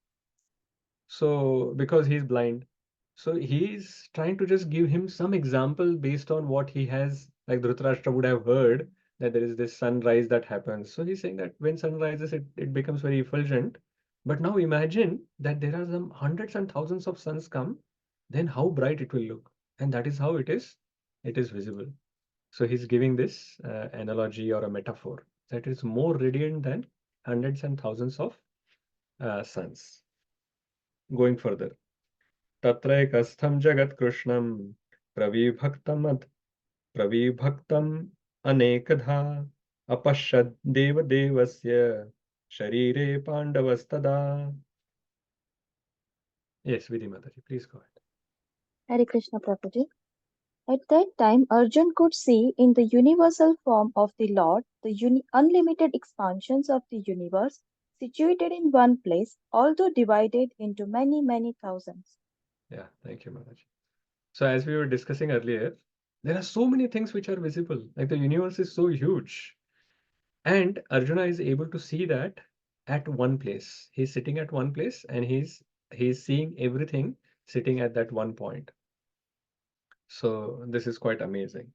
So because he's blind. So he's trying to just give him some example based on what he has, like Dhritarashtra would have heard that there is this sunrise that happens. So he's saying that when sun rises, it becomes very effulgent. But now imagine that there are some hundreds and thousands of suns come, then how bright it will look. And that is how it is visible. So he's giving this analogy or a metaphor that is more radiant than hundreds and thousands of suns. Going further. तत्रैकस्थं जगत्कृष्णं प्रविभक्तम् अनेकधा अपश्यद् देवदेवस्य शरीरे पाण्डवस्तदा. Yes, Vidhi Mataji, please go ahead. Hare Krishna Prabhuji. At that time, Arjun could see in the universal form of the Lord the unlimited expansions of the universe situated in one place, although divided into many, many thousands. Yeah, thank you, Maharaj. So as we were discussing earlier, there are so many things which are visible. Like the universe is so huge. And Arjuna is able to see that at one place. He's sitting at one place and he's seeing everything sitting at that one point. So this is quite amazing.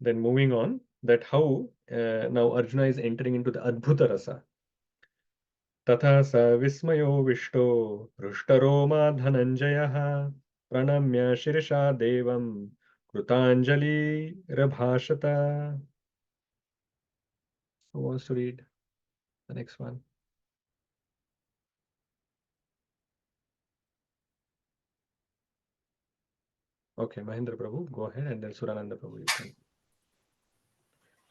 Then moving on, that how now Arjuna is entering into the Adbhuta Rasa. Tatha sa vismayo vishto rushtaroma dhananjayah pranamya shirsha devam krutanjali rabhashata. Who wants to read the next one? Okay, Mahendra Prabhu, go ahead, and then Surananda Prabhu, you can.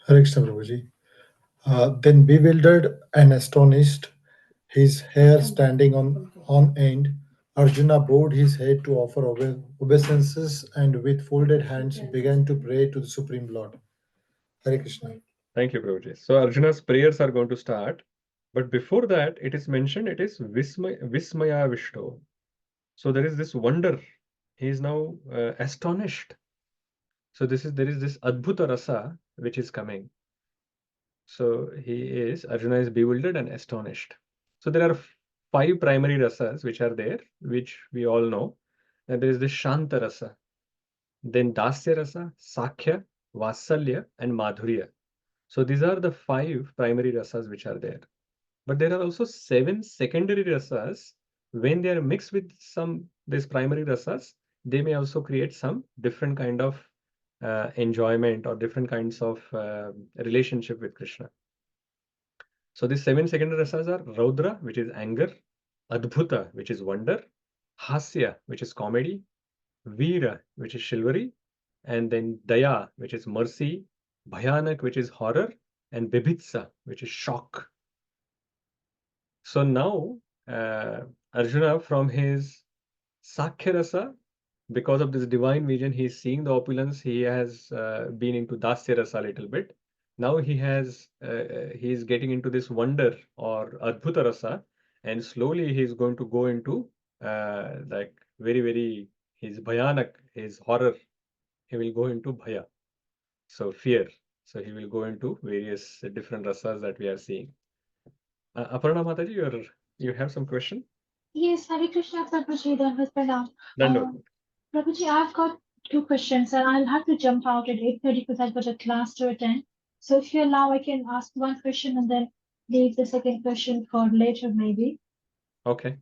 Hare Krishna Prabhuji. Then bewildered and astonished, his hair standing on end, Arjuna bowed his head to offer obeisances and with folded hands began to pray to the Supreme Lord. Hare Krishna. Thank you, Prabhuji. So Arjuna's prayers are going to start. But before that, it is mentioned it is Vismaya Vishto. So there is this wonder. He is now astonished. So there is this Adbhuta Rasa which is coming. So Arjuna is bewildered and astonished. So there are 5 primary rasas which are there, which we all know. And there is this Shanta Rasa, then Dasya Rasa, Sakhya, Vasalya, and Madhurya. So these are the 5 primary rasas which are there. But there are also 7 secondary rasas. When they are mixed with these primary rasas, they may also create some different kind of enjoyment or different kinds of relationship with Krishna. So these 7 secondary rasas are Raudra, which is anger, Adbhuta, which is wonder, Hasya, which is comedy, Veera, which is chivalry, and then Daya, which is mercy, Bhayanak, which is horror, and Bibhitsa, which is shock. So now Arjuna, from his Sakhya Rasa, because of this divine vision, he is seeing the opulence. He has been into Dasya Rasa a little bit. Now he is getting into this wonder or Adbhuta Rasa, and slowly he is going to go into like very his Bhayanak, his horror. He will go into Bhaya, so fear. So he will go into various different rasas that we are seeing. Aparna Mataji, you have some question? Yes, Hare Krishna, Prabhuji, Dhanvat Pranam. Dandavad. Prabhuji, I've got 2 questions and I'll have to jump out at 8:30 because I've got a class to attend. So if you allow, I can ask one question and then leave the second question for later, maybe. Okay.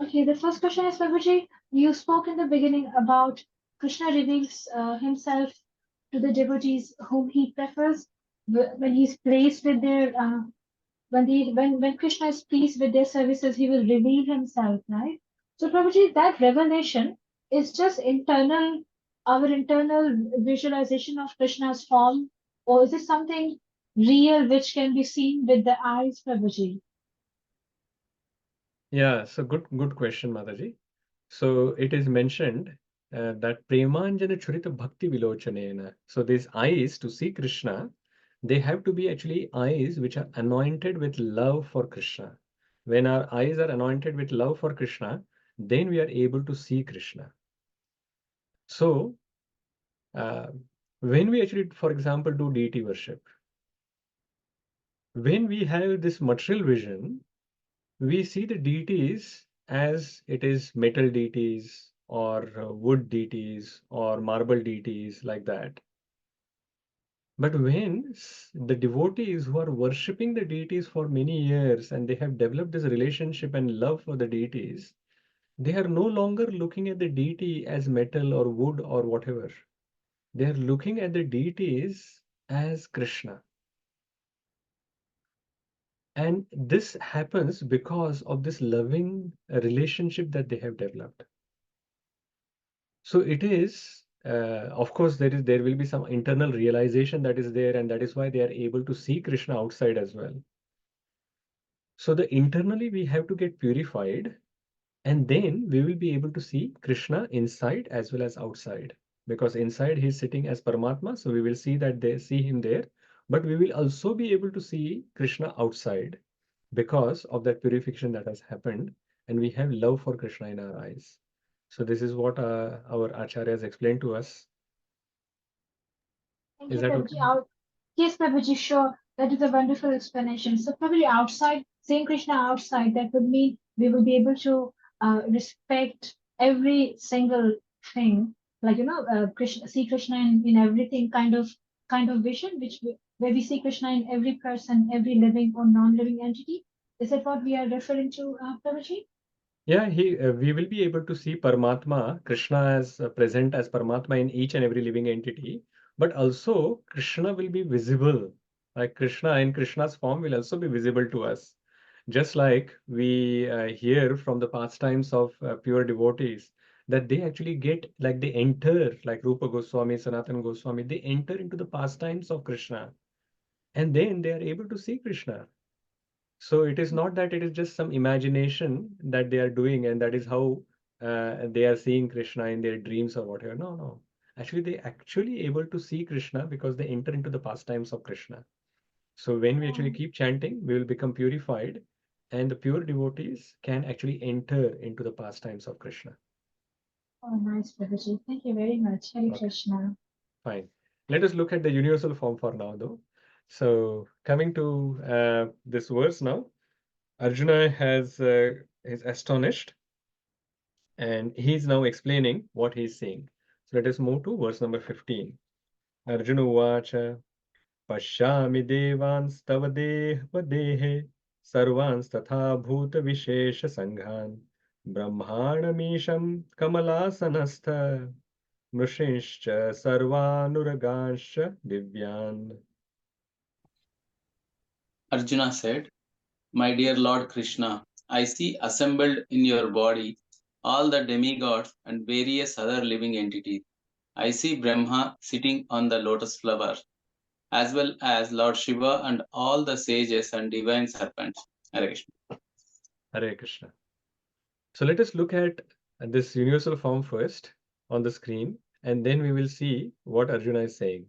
Okay, the first question is, Prabhuji, you spoke in the beginning about Krishna reveals himself to the devotees whom he prefers when he's pleased with their when Krishna is pleased with their services, he will reveal himself, right? So Prabhuji, that revelation is just our internal visualization of Krishna's form, or is it something real which can be seen with the eyes, Prabhuji? Yeah, so good question, Mataji. So it is mentioned that Premanjana Churita Bhakti Vilochanena. So these eyes to see Krishna, they have to be actually eyes which are anointed with love for Krishna. When our eyes are anointed with love for Krishna, then we are able to see Krishna. So when we actually, for example, do deity worship, when we have this material vision, we see the deities as it is metal deities or wood deities or marble deities like that. But when the devotees who are worshipping the deities for many years and they have developed this relationship and love for the deities, they are no longer looking at the deity as metal or wood or whatever. They are looking at the deities as Krishna. And this happens because of this loving relationship that they have developed. So it is, of course, there will be some internal realization that is there, and that is why they are able to see Krishna outside as well. So internally we have to get purified, and then we will be able to see Krishna inside as well as outside. Because inside he is sitting as Paramatma, so we will see him there, but we will also be able to see Krishna outside because of that purification that has happened, and we have love for Krishna in our eyes. So this is what our acharyas explained to us. Thank Is you, that Prabhuji. okay? Yes, Prabhuji, sure. That is a wonderful explanation. So probably outside, seeing Krishna outside, that would mean we will be able to respect every single thing, like Krishna, see Krishna in everything, kind of vision, where we see Krishna in every person, every living or non-living entity. Is that what we are referring to, Prabhuji? Yeah, we will be able to see Paramatma, Krishna as present as Paramatma in each and every living entity, but also Krishna will be visible. Like Krishna in Krishna's form will also be visible to us. Just like we hear from the pastimes of pure devotees, that they actually they enter, like Rupa Goswami, Sanatana Goswami, they enter into the pastimes of Krishna, and then they are able to see Krishna. So it is not that it is just some imagination that they are doing, and that is how they are seeing Krishna in their dreams or whatever. No, no. Actually, they actually able to see Krishna because they enter into the pastimes of Krishna. So when we actually keep chanting, we will become purified, and the pure devotees can actually enter into the pastimes of Krishna. Oh, nice, Prabhuji. Thank you very much. Hare Okay. Krishna. Fine. Let us look at the universal form for now, though. So coming to this verse now, Arjuna is astonished, and he's now explaining what he's seeing. So let us move to verse number 15. Arjuna uvacha pashyami devanstava dehe sarvans tatha bhuta vishesha sanghan brahmanamisham kamalasanastha mrishinश्च sarvanuraganश्च divyan. Arjuna said, My dear Lord Krishna, I see assembled in your body all the demigods and various other living entities. I see Brahma sitting on the lotus flower, as well as Lord Shiva and all the sages and divine serpents. Hare Krishna. Hare Krishna. So let us look at this universal form first on the screen, and then we will see what Arjuna is saying.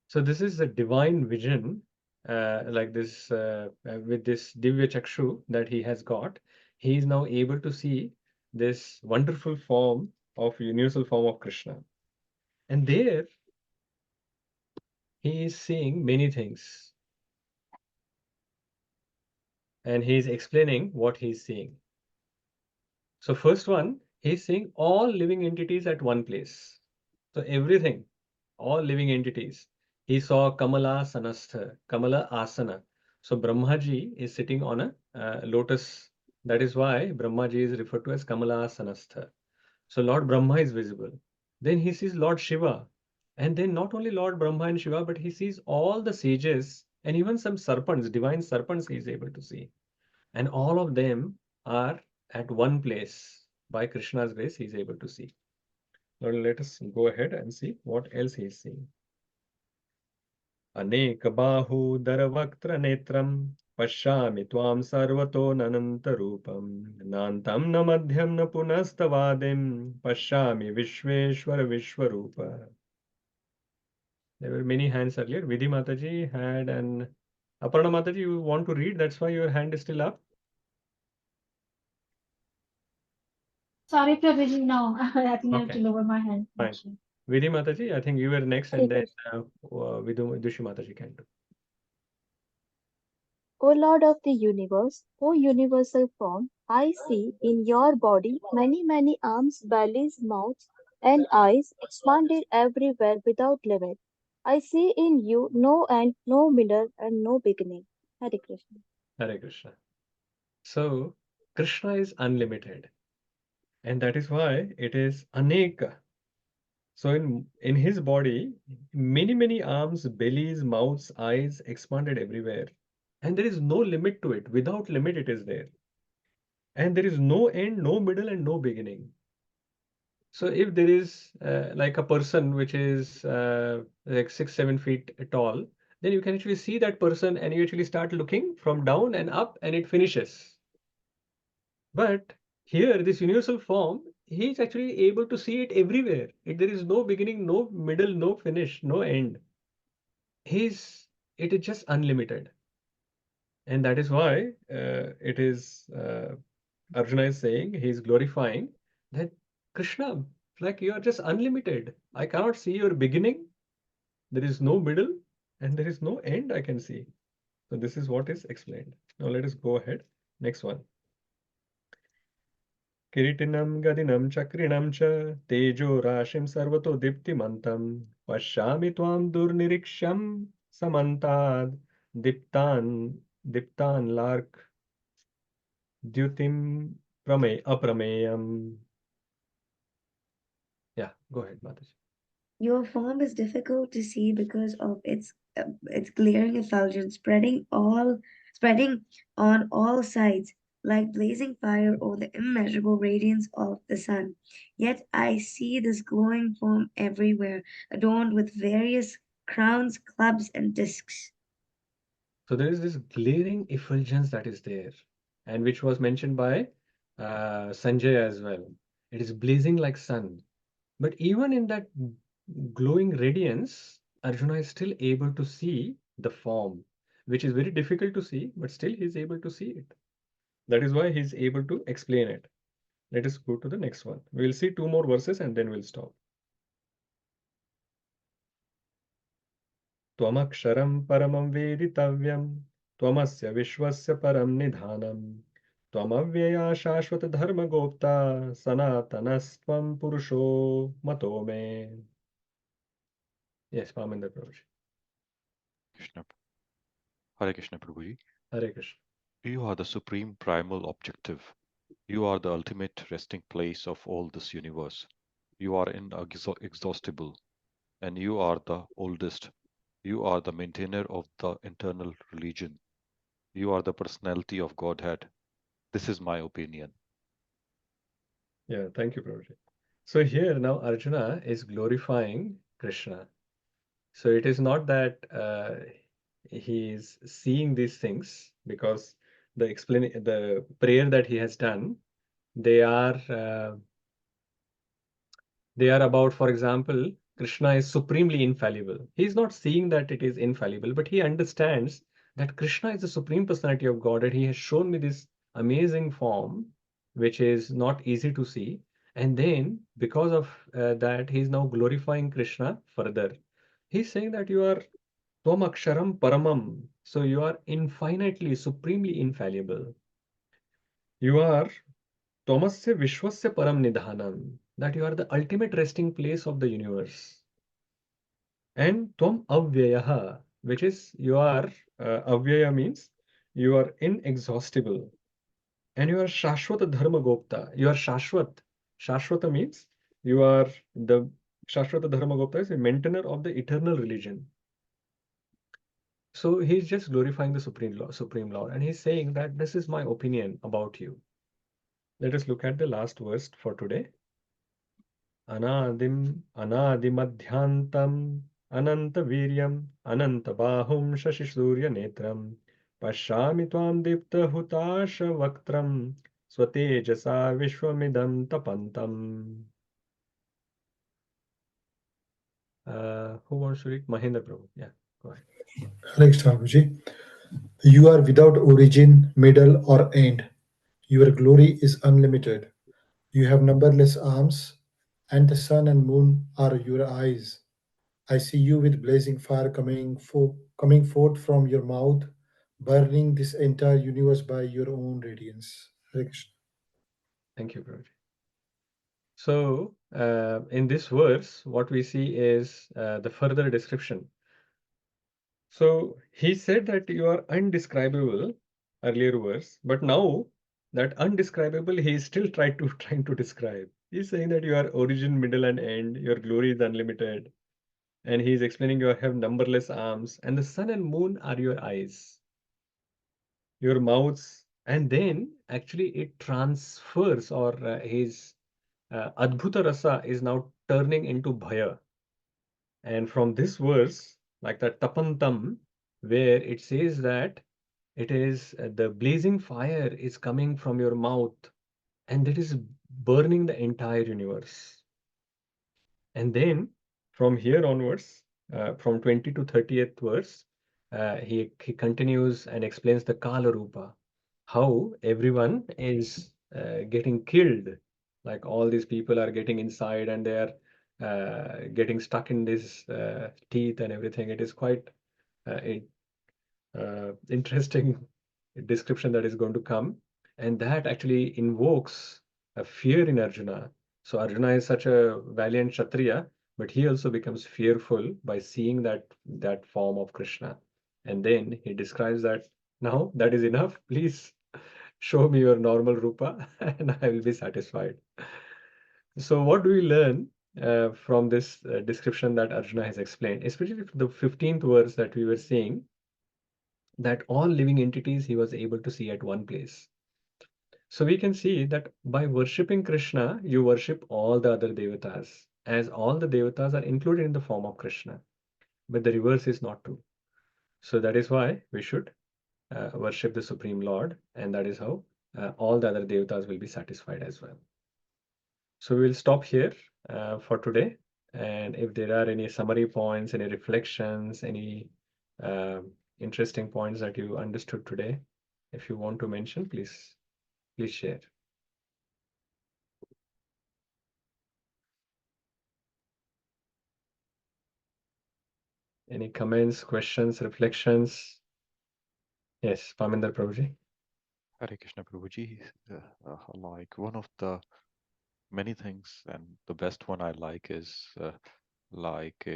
So this is a divine vision, like this with this Divya Chakshu that he has got. He is now able to see this wonderful form of universal form of Krishna, and there he is seeing many things, and he is explaining what he is seeing. So first one, he is seeing all living entities at one place. So everything, all living entities. He saw Kamala Sanastha, Kamala Asana. So Brahmaji is sitting on a lotus. That is why Brahmaji is referred to as Kamala Sanastha. So Lord Brahma is visible. Then he sees Lord Shiva. And then not only Lord Brahma and Shiva, but he sees all the sages and even some serpents, divine serpents he is able to see. And all of them are at one place. By Krishna's grace, he is able to see. Now let us go ahead and see what else he is seeing. अनेकबाहूदरवक्त्रनेत्रं पश्यामि त्वां सर्वतोऽनन्तरूपं नान्तं न मध्यं न पुनस्तवादिं पश्यामि विश्वेश्वर विश्वरूप. There were many hands earlier. Vidhi Mataji had an... Aparna Mataji, you want to read? That's why your hand is still up. Sorry, Prabhuji. No, I think I have to Okay, lower my hand. fine. Actually. Vidhi Mataji, I think you were next, Hare and then Krishna. Vidushi Mataji can do. O Lord of the universe, O universal form, I see in your body many, many arms, bellies, mouths, and eyes expanded everywhere without limit. I see in you no end, no middle, and no beginning. Hare Krishna. Hare Krishna. So, Krishna is unlimited, and that is why it is Aneka. So in his body, many arms, bellies, mouths, eyes expanded everywhere. And there is no limit to it. Without limit, it is there. And there is no end, no middle, and no beginning. So if there is like a person which is like 6, 7 feet tall, then you can actually see that person and you actually start looking from down and up and it finishes. But here, this universal form, he is actually able to see it everywhere. There is no beginning, no middle, no finish, no end. It is just unlimited. And that is why it is Arjuna is saying, he is glorifying that Krishna, like you are just unlimited. I cannot see your beginning. There is no middle and there is no end I can see. So this is what is explained. Now let us go ahead. Next one. किरीटिनं गदिनं चक्रिणं च तेजो राशिं सर्वतो दीप्तिमन्तं पश्यामि त्वां दुर्निरीक्ष्यं समन्ताद् दीप्तान् लार्क् द्युतिं अप्रमेयम्. Yeah, go ahead, Mataji. Your form is difficult to see because of its glaring effulgence spreading all spreading on all sides like blazing fire or the immeasurable radiance of the sun. Yet I see this glowing form everywhere, adorned with various crowns, clubs, and discs. So there is this glaring effulgence that is there, and which was mentioned by Sanjay as well. It is blazing like sun. But even in that glowing radiance, Arjuna is still able to see the form, which is very difficult to see, but still he is able to see it. That is why he is able to explain it. Let us go to the next one. We will see two more verses and then we'll stop. त्वमक्षरं परमं वेदितव्यं त्वमस्य विश्वस्य परं निधानं त्वमव्यया शाश्वतधर्मगोप्ता सनातनस्त्वं पुरुषो मतो मे. Yes, Parminder Prabhuji. Krishna. Hare Krishna Prabhuji. Hare Krishna. You are the supreme primal objective. You are the ultimate resting place of all this universe. You are inexhaustible, and you are the oldest. You are the maintainer of the eternal religion. You are the personality of Godhead. This is my opinion. Yeah, thank you, Prabhuji. So here now Arjuna is glorifying Krishna. So it is not that he is seeing these things, because the prayer that he has done, they are about, for example, Krishna is supremely infallible. He is not seeing that it is infallible, but he understands that Krishna is the supreme personality of God, and he has shown me this amazing form, which is not easy to see. And then, because of that, he is now glorifying Krishna further. He's saying that you are Tvam Aksharam Paramam. So you are infinitely, supremely infallible. You are Tvamasya Vishwasya Param Nidhanam, that you are the ultimate resting place of the universe. And Tvam Avyayaha, which is you are, Avyaya means you are inexhaustible. And you are Shashwata Dharma Gopta. You are Shashwat. Shashwata means you are the Shashwata Dharma Gopta is a maintainer of the eternal religion. So he's just glorifying the Supreme Lord, and he's saying that this is my opinion about you. Let us look at the last verse for today. Anadim Anadimadhyantam Ananta Viryam Ananta Bahum Shashisurya Netram Pashyami Tvam Dipta Hutasha Vaktram Swatejasa Vishwamidam Tapantam. Who wants to read? Mahendra Prabhu. Yeah, go ahead. Hare Krishna Prabhuji. You are without origin, middle, or end. Your glory is unlimited. You have numberless arms, and the sun and moon are your eyes. I see you with blazing fire coming forth from your mouth, burning this entire universe by your own radiance. Hare Krishna. Thank you, Prabhu. So, in this verse, what we see is the further description. So, he said that you are undescribable, earlier verse, but now that undescribable, he is still trying to describe. He's saying that you are origin, middle, and end, your glory is unlimited. And he is explaining you have numberless arms, and the sun and moon are your eyes, your mouths, and then actually it transfers, or his Adbhuta Rasa is now turning into Bhaya. And from this verse, like the Tapantam, where it says that it is the blazing fire is coming from your mouth and that is burning the entire universe. And then from here onwards, from 20 to 30th verse, he continues and explains the Kala Rupa, how everyone is getting killed. Like all these people are getting inside and they are getting stuck in this teeth and everything. It is quite interesting description that is going to come. And that actually invokes a fear in Arjuna. So Arjuna is such a valiant Kshatriya, but he also becomes fearful by seeing that form of Krishna. And then he describes that, now that is enough. Please show me your normal Rupa and I will be satisfied. So what do we learn from this description that Arjuna has explained, especially the 15th verse that we were seeing, that all living entities he was able to see at one place. So we can see that by worshipping Krishna, you worship all the other devatas, as all the devatas are included in the form of Krishna. But the reverse is not true. So that is why we should worship the Supreme Lord, and that is how all the other devatas will be satisfied as well. So we will stop here for today. And if there are any summary points, any reflections, any interesting points that you understood today, if you want to mention, please share. Any comments, questions, reflections? Yes, Paminder Prabhuji. Hare Krishna Prabhuji. Like one of the many things, and the best one I like is like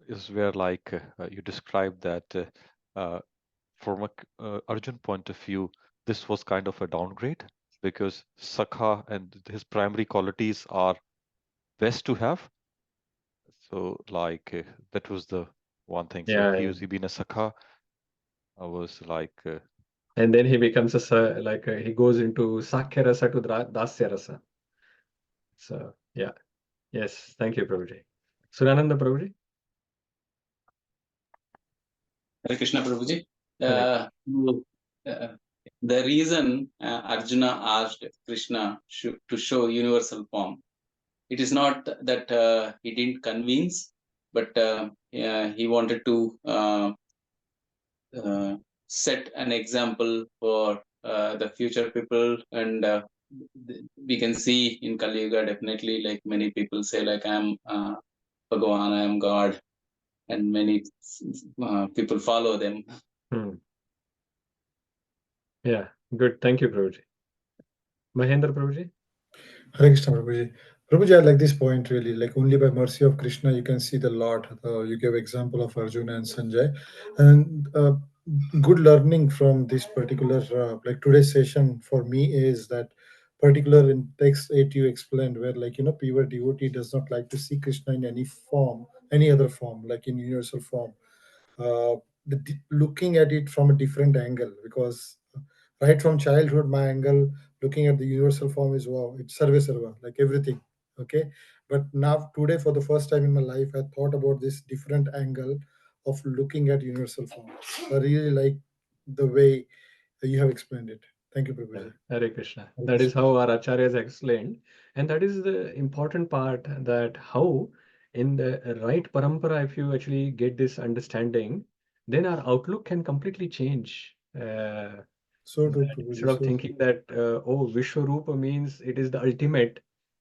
is where like you describe that from a Arjun point of view, this was kind of a downgrade because Sakha and his primary qualities are best to have. So like that was the one thing. So Yeah, he being a Sakha, I was like and then he becomes he goes into Sakhya Rasa to Dasya Rasa. So yeah, yes, thank you, Prabhuji. Surananda Prabhuji. Hare Krishna Prabhuji. Hare. The reason Arjuna asked Krishna to show universal form, it is not that he didn't convince, but he wanted to set an example for the future people. And we can see in Kali Yuga, definitely, like many people say, like, I am Bhagavan, I am God, and many people follow them. Yeah, good. Thank you, Prabhuji. Mahendra Prabhuji. Hare Krishna Prabhuji. Prabhuji, I like this point really. Like only by mercy of Krishna you can see the Lord. You gave example of Arjuna and Sanjay, and good learning from this particular like today's session for me is that particular in text 8 you explained where like pure devotee does not like to see Krishna in any form, any other form, like in universal form. Looking at it from a different angle because right from childhood my angle looking at the universal form is wow, it's sarve sarva, like everything. Okay, but now today for the first time in my life I thought about this different angle of looking at universal form. I really like the way you have explained it. Thank you, Prabhuji. Hare Krishna. Hare That is Krishna. how our acharyas explained, and that is the important part, that how in the right parampara, if you actually get this understanding, then our outlook can completely change. So true, That Prabhuji. instead of So true. thinking that, oh, Vishwarupa means it is the ultimate,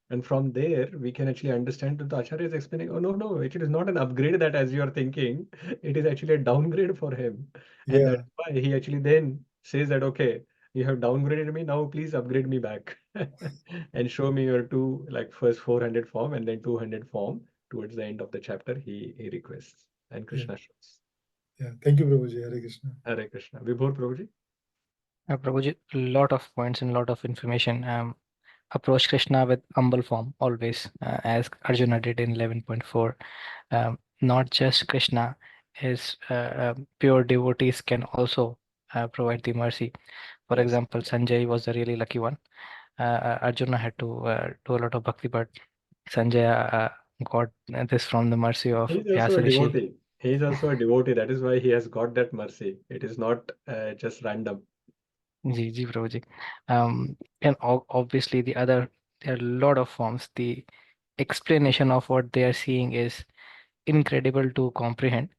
and from there we can actually understand that the Acharya is explaining, oh, no, no, it is not an upgrade that as you are thinking, it is actually a downgrade for him. And Yeah, that's why he actually then says that, okay, you have downgraded me, now please upgrade me back and show me your first 400 form and then 200 form. Towards the end of the chapter, he requests, and yeah, Krishna shows. yeah. Thank you, Prabhuji. Hare Krishna. Hare Krishna. Vibhor Prabhuji. Prabhuji, lot of points and lot of information. Approach Krishna with humble form always, as Arjuna did in 11.4. Not just Krishna, his pure devotees can also provide the mercy. For Yes. example, Sanjay was the really lucky one. Arjuna had to do a lot of bhakti, but Sanjay got this from the mercy of He's also a Vyasa Rishi. devotee. He's also a devotee. That is why he has got that mercy. It is not just random. Ji, Prabhuji. And obviously there are a lot of forms. The explanation of what they are seeing is incredible to comprehend.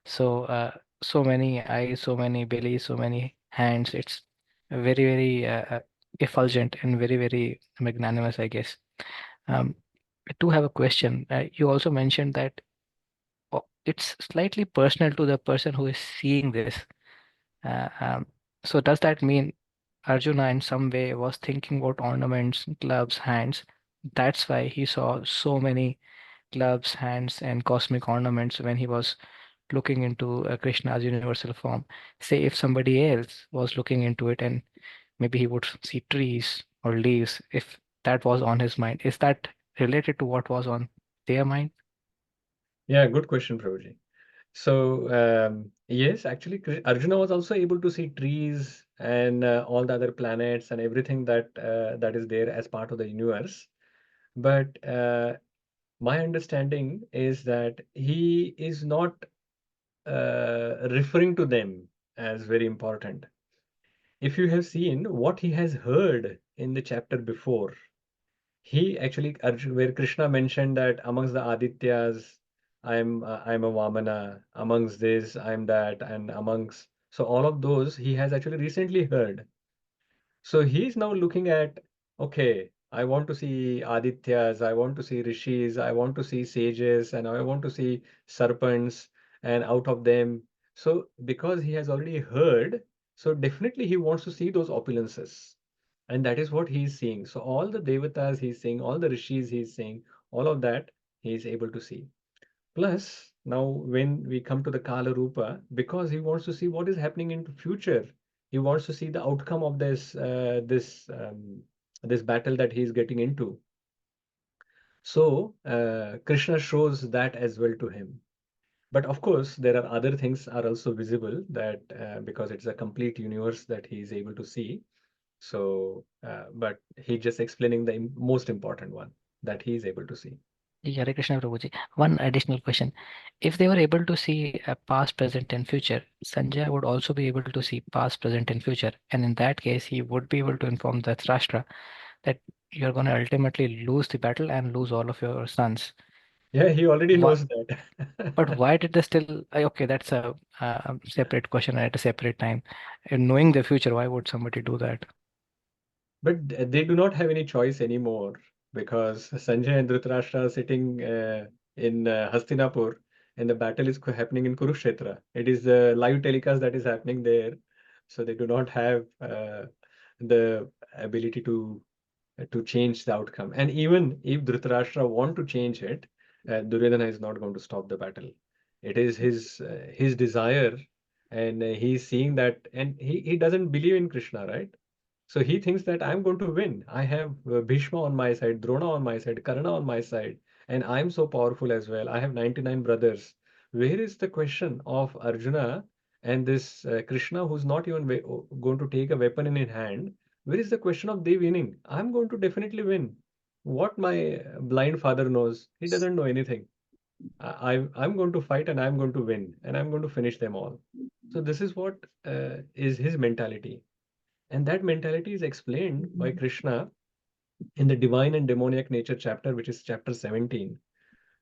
So so many eyes, so many bellies, so many hands. It's very effulgent and very magnanimous, I guess. I do have a question. You also mentioned that it's slightly personal to the person who is seeing this. Uh, um, so does that mean Arjuna in some way was thinking about ornaments, gloves, hands? That's why he saw so many gloves, hands, and cosmic ornaments when he was looking into Krishna's universal form. Say if somebody else was looking into it and maybe he would see trees or leaves, if that was on his mind, is that related to what was on their mind? Yeah, good question, Prabhuji. So yes, actually, Arjuna was also able to see trees and all the other planets and everything that is there as part of the universe. But my understanding is that he is not referring to them as very important. If you have seen what he has heard in the chapter before, he actually where Krishna mentioned that amongst the Adityas, I'm a Vamana, amongst this, I'm that, and amongst so all of those he has actually recently heard. So he's now looking at, okay, I want to see Adityas, I want to see Rishis, I want to see sages, and I want to see serpents, and out of them. So because he has already heard, so definitely he wants to see those opulences. And that is what he's seeing. So all the devatas he's seeing, all the rishis he's seeing, all of that he is able to see. Plus, now when we come to the Kala Rupa, because he wants to see what is happening in the future, he wants to see the outcome of this battle that he's getting into. So Krishna shows that as well to him. But of course, there are other things are also visible that because it's a complete universe that he is able to see. So, but he's just explaining the most important one that he is able to see. Hare Krishna Prabhuji. One additional question. If they were able to see past, present, and future, Sanjay would also be able to see past, present, and future. And in that case, he would be able to inform the Dhritarashtra that you're going to ultimately lose the battle and lose all of your sons. Yeah, he already Why, knows that. but why did they still? Okay, that's a separate question at a separate time. And knowing the future, why would somebody do that? But they do not have any choice anymore because Sanjay and Dhritarashtra are sitting in Hastinapur and the battle is happening in Kurukshetra. It is the live telecast that is happening there. So they do not have the ability to change the outcome. And even if Dhritarashtra want to change it, Duryodhana is not going to stop the battle. It is his desire, and he's seeing that, and he doesn't believe in Krishna, right? So he thinks that I'm going to win. I have Bhishma on my side, Drona on my side, Karna on my side, and I'm so powerful as well. I have 99 brothers. Where is the question of Arjuna and this Krishna who's not even going to take a weapon in his hand? Where is the question of they winning? I'm going to definitely win. What my blind father knows, he doesn't know anything. I'm going to fight and I'm going to win and I'm going to finish them all. So this is what is his mentality. And that mentality is explained by Krishna in the divine and demoniac nature chapter, which is chapter 17,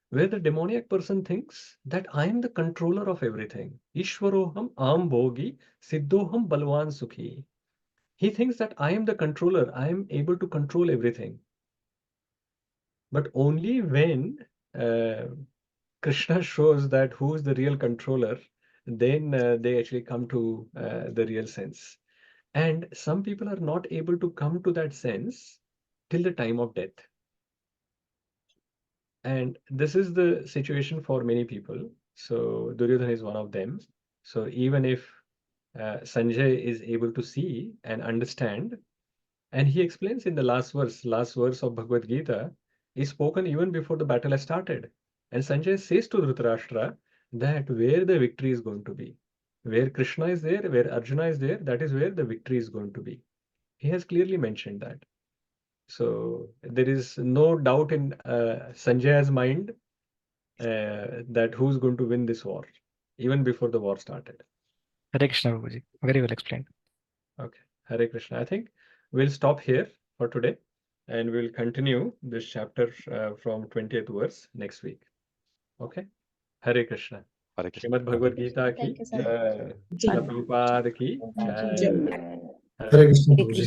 where the demoniac person thinks that I am the controller of everything. Ishwaroham am bhogi siddhoham balwan sukhi. He thinks that I am the controller. I am able to control everything. But only when uh, Krishna shows that who is the real controller, then they actually come to the real sense. And some people are not able to come to that sense till the time of death. And this is the situation for many people. So Duryodhana is one of them. So even if Sanjay is able to see and understand, and he explains in the last verse of Bhagavad Gita, is spoken even before the battle has started. And Sanjay says to Dhritarashtra that where the victory is going to be, where Krishna is there, where Arjuna is there, that is where the victory is going to be. He has clearly mentioned that. So there is no doubt in Sanjay's mind that who's going to win this war, even before the war started. Hare Krishna Prabhuji. Very well explained. Okay, Hare Krishna. I think we'll stop here for today and we'll continue this chapter from 20th verse next week. Okay, Hare Krishna. Hare Krishna. Srimad Bhagavad Gita ki Thank you, sir. Prabhupada ki Jai. jai. Hare Krishna, Prabhuji.